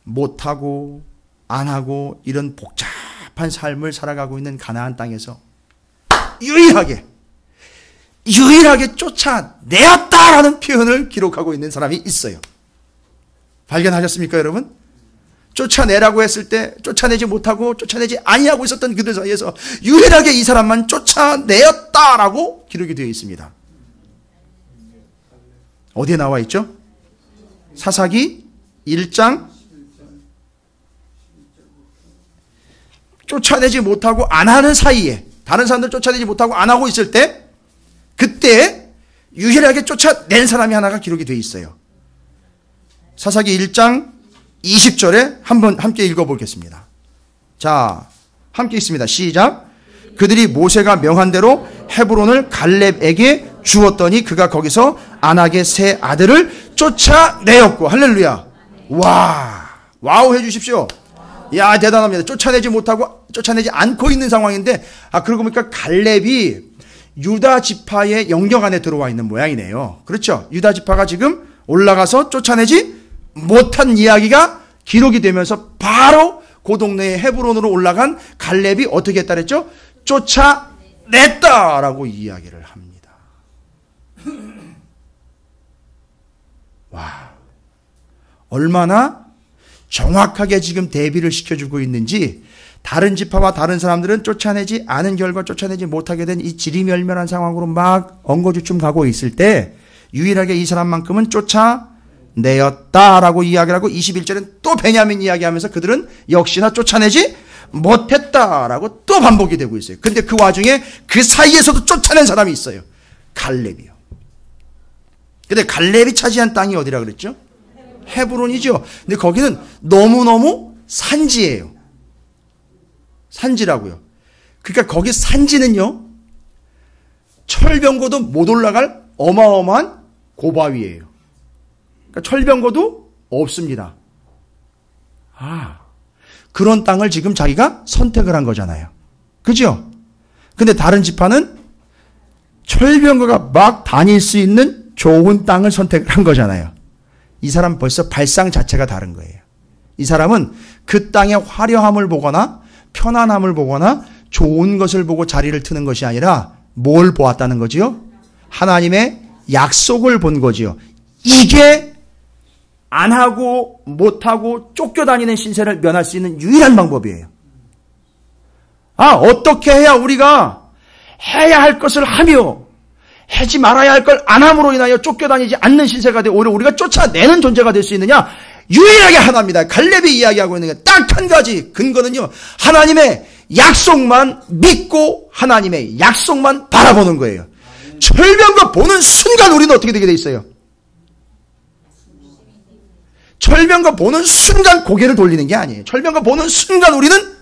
못하고 안 하고 이런 복잡한 삶을 살아가고 있는 가나안 땅에서 유일하게 쫓아내었다라는 표현을 기록하고 있는 사람이 있어요. 발견하셨습니까, 여러분? 쫓아내라고 했을 때 쫓아내지 못하고 쫓아내지 아니하고 있었던 그들 사이에서 유일하게 이 사람만 쫓아내었다라고 기록이 되어 있습니다. 어디에 나와 있죠? 사사기 1장 쫓아내지 못하고 안 하는 사이에 다른 사람들 쫓아내지 못하고 안 하고 있을 때 그때 유일하게 쫓아낸 사람이 하나가 기록이 되어 있어요. 사사기 1장 20절에 한번 함께 읽어보겠습니다. 자, 함께 있습니다. 시작. 그들이 모세가 명한 대로 헤브론을 갈렙에게 주었더니 그가 거기서 안악의 세 아들을 쫓아내었고. 할렐루야. 와우 해주십시오. 야, 대단합니다. 쫓아내지 않고 있는 상황인데, 그러고 보니까 갈렙이 유다 지파의 영역 안에 들어와 있는 모양이네요. 그렇죠? 유다 지파가 지금 올라가서 쫓아내지 못한 이야기가 기록이 되면서 바로 그 동네에 헤브론으로 올라간 갈렙이 어떻게 했다 그랬죠? 쫓아냈다라고 이야기를 합니다. 와, 얼마나 정확하게 지금 대비를 시켜주고 있는지. 다른 지파와 다른 사람들은 쫓아내지 않은 결과 쫓아내지 못하게 된 이 지리멸멸한 상황으로 막 엉거주춤 가고 있을 때 유일하게 이 사람만큼은 쫓아내었다. 내었다라고 이야기를 하고 21절은 또 베냐민 이야기하면서 그들은 역시나 쫓아내지 못했다라고 또 반복이 되고 있어요. 근데 그 와중에 그 사이에서도 쫓아낸 사람이 있어요. 갈렙이요. 근데 갈렙이 차지한 땅이 어디라 그랬죠? 헤브론이죠. 근데 거기는 너무너무 산지예요. 산지라고요. 그러니까 거기 산지는요, 철병거도 못 올라갈 어마어마한 고바위예요. 그러니까 철병거도 없습니다. 그런 땅을 지금 자기가 선택을 한 거잖아요. 그죠? 근데 다른 지파는 철병거가 막 다닐 수 있는 좋은 땅을 선택을 한 거잖아요. 이 사람 벌써 발상 자체가 다른 거예요. 이 사람은 그 땅의 화려함을 보거나 편안함을 보거나 좋은 것을 보고 자리를 트는 것이 아니라 뭘 보았다는 거지요? 하나님의 약속을 본 거지요. 이게 안 하고 못하고 쫓겨다니는 신세를 면할 수 있는 유일한 방법이에요. 어떻게 해야 우리가 해야 할 것을 하며 하지 말아야 할 걸 안 함으로 인하여 쫓겨다니지 않는 신세가 되어 오히려 우리가 쫓아내는 존재가 될 수 있느냐? 유일하게 하나입니다. 갈렙이 이야기하고 있는 게 딱 한 가지 근거는요, 하나님의 약속만 믿고 하나님의 약속만 바라보는 거예요. 철병거 보는 순간 우리는 어떻게 되게 돼 있어요? 철병거 보는 순간 고개를 돌리는 게 아니에요. 철병거 보는 순간 우리는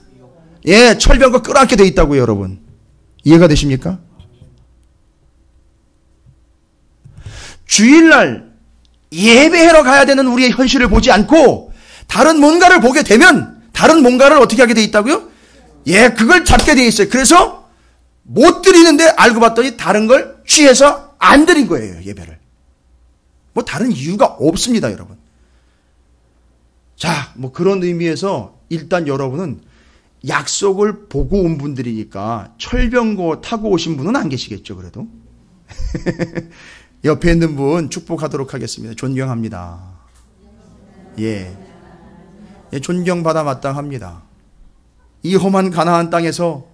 철병거 끌어안게 돼 있다고요, 여러분. 이해가 되십니까? 주일날 예배하러 가야 되는 우리의 현실을 보지 않고 다른 뭔가를 보게 되면 다른 뭔가를 어떻게 하게 돼 있다고요? 그걸 잡게 돼 있어요. 그래서 못 드리는데 알고 봤더니 다른 걸 취해서 안 드린 거예요, 예배를. 뭐 다른 이유가 없습니다, 여러분. 자, 뭐 그런 의미에서 일단 여러분은 약속을 보고 온 분들이니까 철병거 타고 오신 분은 안 계시겠죠, 그래도. 옆에 있는 분 축복하도록 하겠습니다. 존경합니다. 존경받아 마땅합니다. 이 험한 가나안 땅에서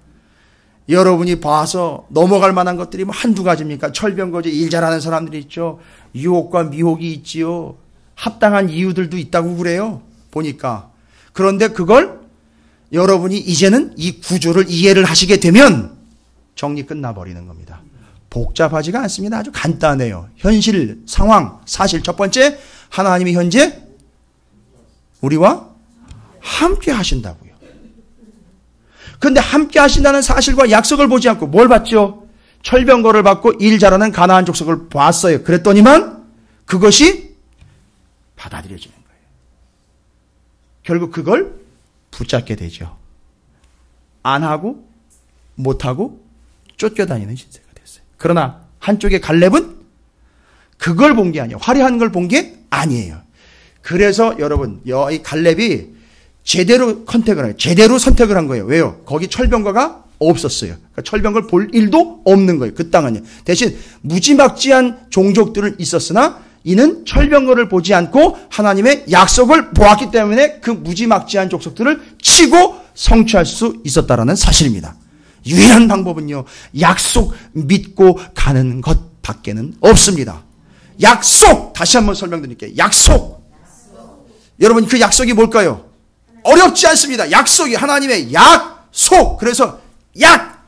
여러분이 봐서 넘어갈 만한 것들이 뭐 한두 가지입니까? 철병거지, 일 잘하는 사람들이 있죠. 유혹과 미혹이 있지요. 합당한 이유들도 있다고 그래요, 보니까. 그런데 그걸 여러분이 이제는 이 구조를 이해를 하시게 되면 정리 끝나버리는 겁니다. 복잡하지가 않습니다. 아주 간단해요. 현실, 상황, 사실. 첫 번째, 하나님이 현재 우리와 함께 하신다고요. 그런데 함께 하신다는 사실과 약속을 보지 않고 뭘 봤죠? 철병거를 받고 일 잘하는 가나안 족속을 봤어요. 그랬더니만 그것이 받아들여지는 거예요. 결국 그걸 붙잡게 되죠. 안 하고 못하고 쫓겨다니는 신세가 됐어요. 그러나 한쪽의 갈렙은 그걸 본 게 아니에요. 화려한 걸 본 게 아니에요. 그래서 여러분, 이 갈렙이 제대로 선택을 한 거예요. 왜요? 거기 철병거가 없었어요. 그러니까 철병거를 볼 일도 없는 거예요. 그 땅은요. 대신 무지막지한 종족들은 있었으나 이는 철병거를 보지 않고 하나님의 약속을 보았기 때문에 그 무지막지한 족속들을 치고 성취할 수 있었다라는 사실입니다. 유일한 방법은요, 약속 믿고 가는 것 밖에는 없습니다. 약속! 다시 한번 설명드릴게요. 약속! 여러분, 그 약속이 뭘까요? 어렵지 않습니다. 약속이 하나님의 약속! 그래서 약!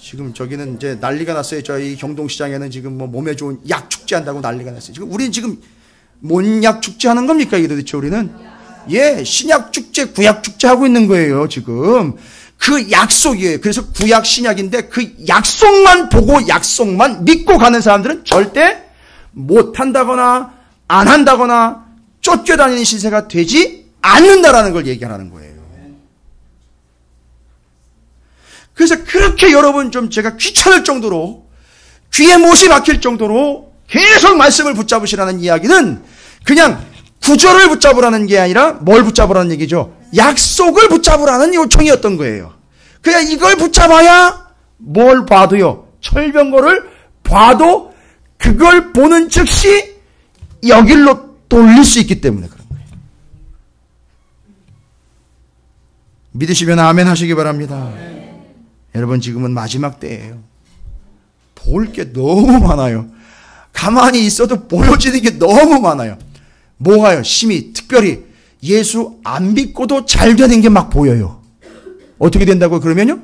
지금 저기는 이제 난리가 났어요. 저희 경동시장에는 지금 뭐 몸에 좋은 약 축제 한다고 난리가 났어요. 지금 우리는 지금 뭔 약 축제 하는 겁니까? 이게 도대체 우리는? 신약 축제, 구약 축제 하고 있는 거예요, 지금. 그 약속이에요. 그래서 구약, 신약인데 그 약속만 보고 약속만 믿고 가는 사람들은 절대 못한다거나 안 한다거나 쫓겨다니는 신세가 되지 않는다라는 걸 얘기하는 거예요. 그래서 그렇게 여러분 좀 제가 귀찮을 정도로 귀에 못이 박힐 정도로 계속 말씀을 붙잡으시라는 이야기는 그냥 구조를 붙잡으라는 게 아니라 뭘 붙잡으라는 얘기죠? 약속을 붙잡으라는 요청이었던 거예요. 그냥 이걸 붙잡아야 뭘 봐도요, 철병거를 봐도 그걸 보는 즉시 여길로 돌릴 수 있기 때문에 그런 거예요. 믿으시면 아멘 하시기 바랍니다. 여러분, 지금은 마지막 때예요. 볼 게 너무 많아요. 가만히 있어도 보여지는 게 너무 많아요. 뭐가요? 심히 특별히 예수 안 믿고도 잘 되는 게 막 보여요. 어떻게 된다고요? 그러면요?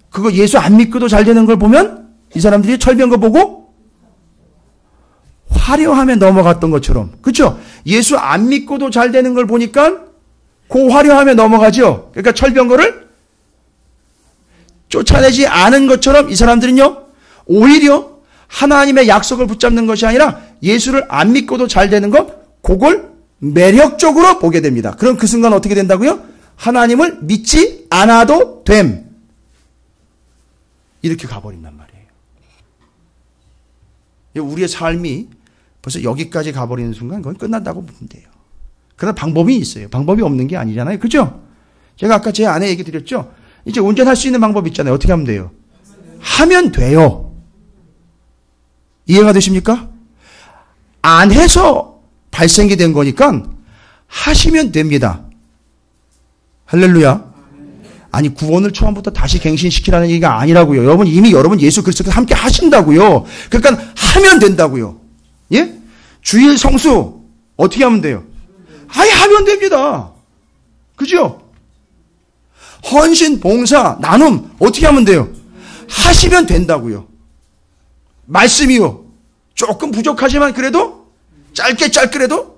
그거 예수 안 믿고도 잘 되는 걸 보면 이 사람들이 철비한 거 보고 화려함에 넘어갔던 것처럼. 그렇죠? 예수 안 믿고도 잘 되는 걸 보니까 그 화려함에 넘어가죠. 그러니까 철비한 거를 쫓아내지 않은 것처럼 이 사람들은요, 오히려 하나님의 약속을 붙잡는 것이 아니라 예수를 안 믿고도 잘 되는 것, 그걸 매력적으로 보게 됩니다. 그럼 그 순간 어떻게 된다고요? 하나님을 믿지 않아도 됨. 이렇게 가버린단 말이에요. 우리의 삶이 벌써 여기까지 가버리는 순간 그건 끝난다고 보면 돼요. 그러나 방법이 있어요. 방법이 없는 게 아니잖아요. 그죠? 제가 아까 제 아내 얘기 드렸죠? 이제 운전할 수 있는 방법 있잖아요. 어떻게 하면 돼요? 하면 돼요. 이해가 되십니까? 안 해서 발생이 된 거니까 하시면 됩니다. 할렐루야. 아니, 구원을 처음부터 다시 갱신시키라는 얘기가 아니라고요. 여러분 예수 그리스도께서 함께 하신다고요. 그러니까 하면 된다고요. 예? 주일 성수 어떻게 하면 돼요? 아예 하면 됩니다. 그죠? 헌신, 봉사, 나눔 어떻게 하면 돼요? 하시면 된다고요. 말씀이요. 조금 부족하지만 그래도 짧게라도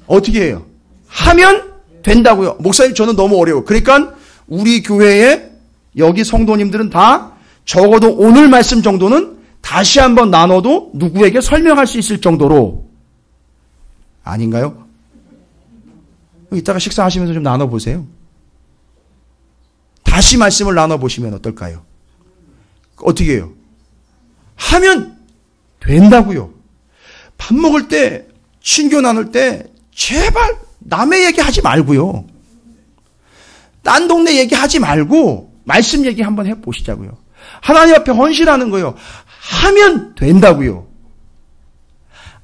어떻게 해요? 하면 된다고요. 목사님 저는 너무 어려워. 그러니까 우리 교회에 여기 성도님들은 다 적어도 오늘 말씀 정도는 다시 한번 나눠도 누구에게 설명할 수 있을 정도로 아닌가요? 이따가 식사하시면서 좀 나눠보세요. 다시 말씀을 나눠보시면 어떨까요? 어떻게 해요? 하면 된다고요. 밥 먹을 때, 친교 나눌 때 제발 남의 얘기 하지 말고요. 딴 동네 얘기하지 말고 말씀 얘기 한번 해보시자고요. 하나님 앞에 헌신하는 거요. 하면 된다고요.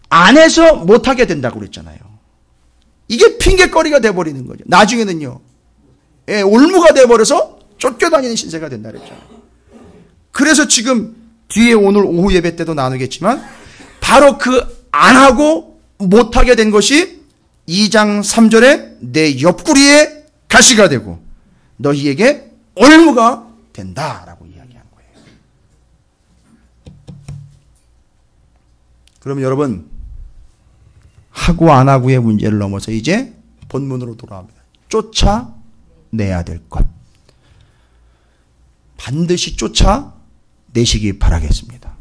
안 해서 못하게 된다고 그랬잖아요. 이게 핑계거리가 돼버리는 거죠. 나중에는요. 올무가 돼버려서 쫓겨다니는 신세가 된다 그랬잖아요. 그래서 지금 뒤에 오늘 오후 예배 때도 나누겠지만 바로 그 안 하고 못하게 된 것이 2장 3절에 내 옆구리에 가시가 되고 너희에게 올무가 된다라고 이야기한 거예요. 그러면 여러분 하고 안 하고의 문제를 넘어서 이제 본문으로 돌아옵니다. 쫓아내야 될 것. 반드시 쫓아내시기 바라겠습니다.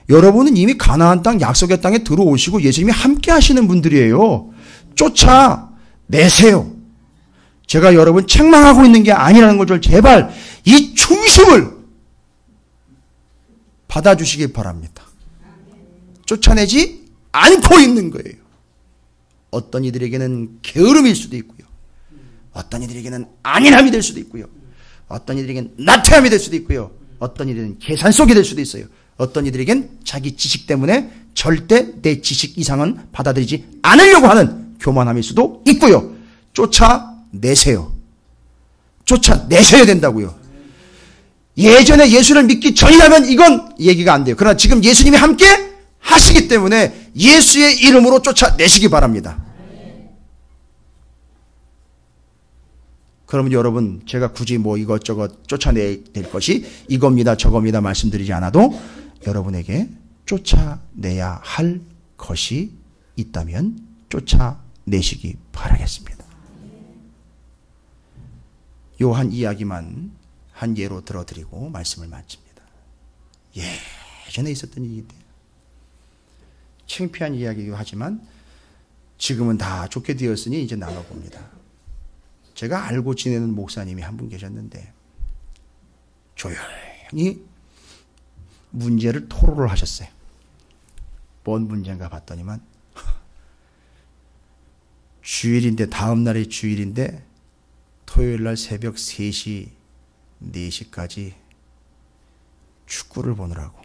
여러분은 이미 가나안 땅 약속의 땅에 들어오시고 예수님이 함께 하시는 분들이에요. 쫓아내세요. 제가 여러분 책망하고 있는 게 아니라는 걸 제발 이 중심을 받아주시기 바랍니다. 쫓아내지 않고 있는 거예요. 어떤 이들에게는 게으름일 수도 있고요. 어떤 이들에게는 안일함이 될 수도 있고요. 어떤 이들에게는 나태함이 될 수도 있고요. 어떤 이들은 계산 속이 될 수도 있어요. 어떤 이들에겐 자기 지식 때문에 절대 내 지식 이상은 받아들이지 않으려고 하는 교만함일 수도 있고요. 쫓아내세요. 쫓아내셔야 된다고요. 예전에 예수를 믿기 전이라면 이건 얘기가 안 돼요. 그러나 지금 예수님이 함께 하시기 때문에 예수의 이름으로 쫓아내시기 바랍니다. 그러면 여러분 제가 굳이 뭐 이것저것 쫓아내야 될 것이 이겁니다 저겁니다 말씀드리지 않아도 여러분에게 쫓아내야 할 것이 있다면 쫓아내시기 바라겠습니다. 요 한 이야기만 한 예로 들어드리고 말씀을 마칩니다. 예전에 있었던 일인데 창피한 이야기이기도 하지만 지금은 다 좋게 되었으니 이제 나눠봅니다. 제가 알고 지내는 목사님이 한 분 계셨는데 조용히 문제를 토로를 하셨어요. 뭔 문제인가 봤더니만 주일인데 다음 날이 주일인데 토요일날 새벽 3시, 4시까지 축구를 보느라고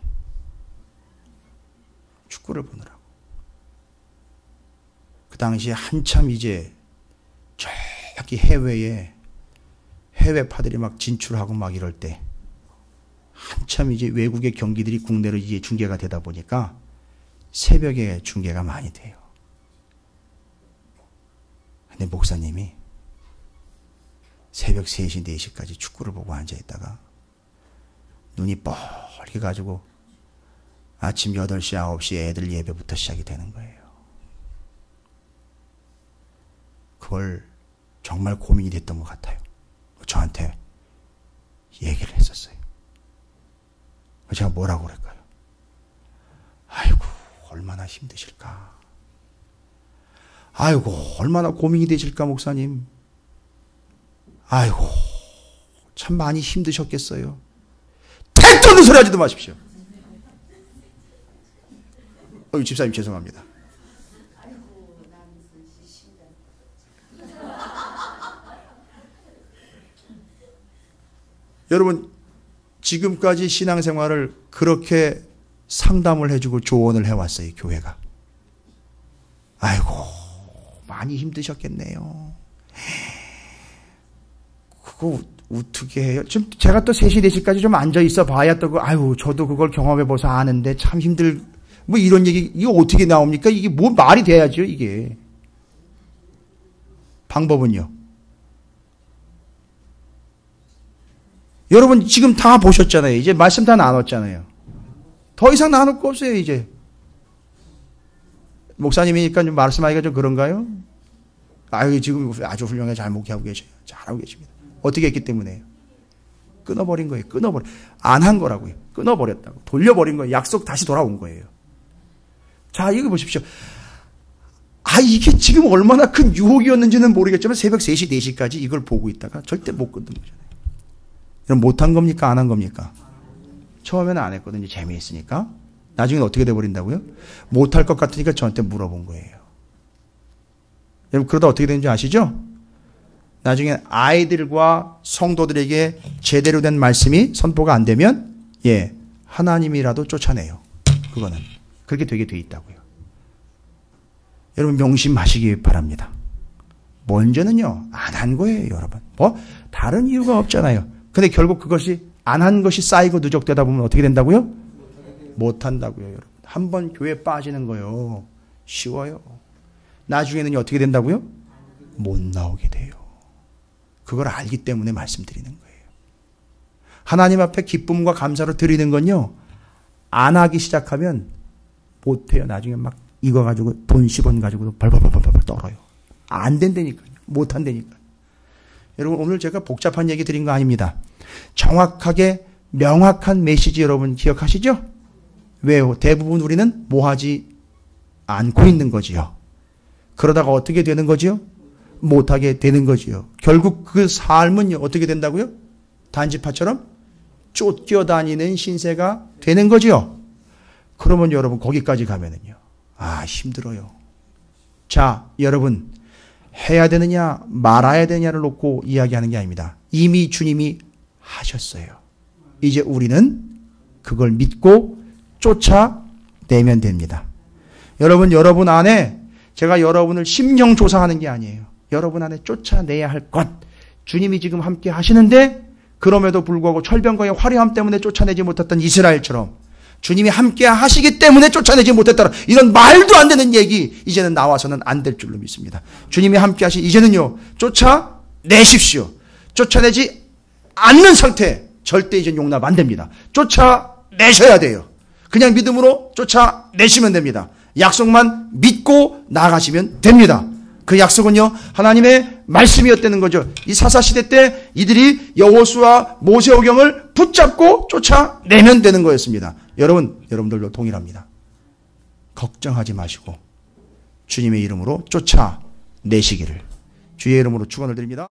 그 당시에 한참 이제 저기 해외에 해외파들이 막 진출하고 막 이럴 때 한참 이제 외국의 경기들이 국내로 이제 중계가 되다 보니까 새벽에 중계가 많이 돼요. 근데 목사님이 새벽 3시, 4시까지 축구를 보고 앉아있다가 눈이 뻘게 가지고 아침 8시, 9시 애들 예배부터 시작이 되는 거예요. 그걸 정말 고민이 됐던 것 같아요. 저한테 얘기를 했었어요. 제가 뭐라고 그럴까요? 아이고, 얼마나 힘드실까. 아이고, 얼마나 고민이 되실까, 목사님. 아이고, 참 많이 힘드셨겠어요. 택도 없는 소리 하지도 마십시오. 집사님 죄송합니다. 여러분, 지금까지 신앙생활을 그렇게 상담을 해주고 조언을 해왔어요, 교회가. 아이고, 많이 힘드셨겠네요. 그거 어떻게 해요? 좀 제가 또 3시, 4시까지 좀 앉아있어 봐야 또, 아유, 저도 그걸 경험해봐서 아는데 참 뭐 이런 얘기, 이거 어떻게 나옵니까? 이게 뭐 말이 돼야죠, 이게. 방법은요? 여러분 지금 다 보셨잖아요. 이제 말씀 다 나눴잖아요. 더 이상 나눌 거 없어요, 이제. 목사님이니까 좀 말씀하기가 좀 그런가요? 아유, 지금 아주 훌륭하게 잘 목회하고 계셔요. 잘하고 계십니다. 어떻게 했기 때문에요? 끊어버린 거예요. 안 한 거라고요. 끊어버렸다고. 돌려버린 거예요. 약속 다시 돌아온 거예요. 자, 이거 보십시오. 이게 지금 얼마나 큰 유혹이었는지는 모르겠지만 새벽 3시, 4시까지 이걸 보고 있다가 절대 못 끊는 거잖아요. 그럼 못한 겁니까? 안 한 겁니까? 처음에는 안 했거든요. 재미있으니까. 나중엔 어떻게 돼버린다고요? 못할 것 같으니까 저한테 물어본 거예요. 여러분, 그러다 어떻게 되는지 아시죠? 나중에 아이들과 성도들에게 제대로 된 말씀이 선포가 안 되면, 하나님이라도 쫓아내요. 그거는. 그렇게 되게 돼 있다고요. 여러분, 명심하시기 바랍니다. 먼저는요, 안 한 거예요, 여러분. 다른 이유가 없잖아요. 근데 결국 그것이 안 한 것이 쌓이고 누적되다 보면 어떻게 된다고요? 못 한다고요, 여러분. 한번 교회에 빠지는 거요. 쉬워요. 나중에는 어떻게 된다고요? 못 나오게 돼요. 그걸 알기 때문에 말씀드리는 거예요. 하나님 앞에 기쁨과 감사로 드리는 건요, 안 하기 시작하면 못 해요. 나중에 막 이거 가지고 돈 10원 가지고도 벌벌벌벌 떨어요. 안 된다니까요. 못 한다니까요. 여러분, 오늘 제가 복잡한 얘기 드린 거 아닙니다. 정확하게 명확한 메시지 여러분 기억하시죠? 왜요? 대부분 우리는 뭐 하지 않고 있는 거지요. 그러다가 어떻게 되는 거지요? 못하게 되는 거지요. 결국 그 삶은요, 어떻게 된다고요? 단지파처럼 쫓겨다니는 신세가 되는 거지요. 그러면 여러분 거기까지 가면은요, 힘들어요. 자, 여러분, 해야 되느냐 말아야 되느냐를 놓고 이야기하는 게 아닙니다. 이미 주님이 하셨어요. 이제 우리는 그걸 믿고 쫓아내면 됩니다. 여러분 안에, 제가 여러분을 심령조사하는 게 아니에요. 여러분 안에 쫓아내야 할 것, 주님이 지금 함께 하시는데 그럼에도 불구하고 철병거의 화려함 때문에 쫓아내지 못했던 이스라엘처럼 주님이 함께 하시기 때문에 쫓아내지 못했다, 이런 말도 안 되는 얘기 이제는 나와서는 안 될 줄로 믿습니다. 주님이 함께 하시, 이제는요, 쫓아내십시오. 쫓아내지 않는 상태 절대 이제 용납 안 됩니다. 쫓아내셔야 돼요. 그냥 믿음으로 쫓아내시면 됩니다. 약속만 믿고 나가시면 됩니다. 그 약속은요, 하나님의 말씀이었다는 거죠. 이 사사시대 때 이들이 여호수아 모세오경을 붙잡고 쫓아내면 되는 거였습니다. 여러분들도 동일합니다. 걱정하지 마시고 주님의 이름으로 쫓아내시기를 주의 이름으로 축원을 드립니다.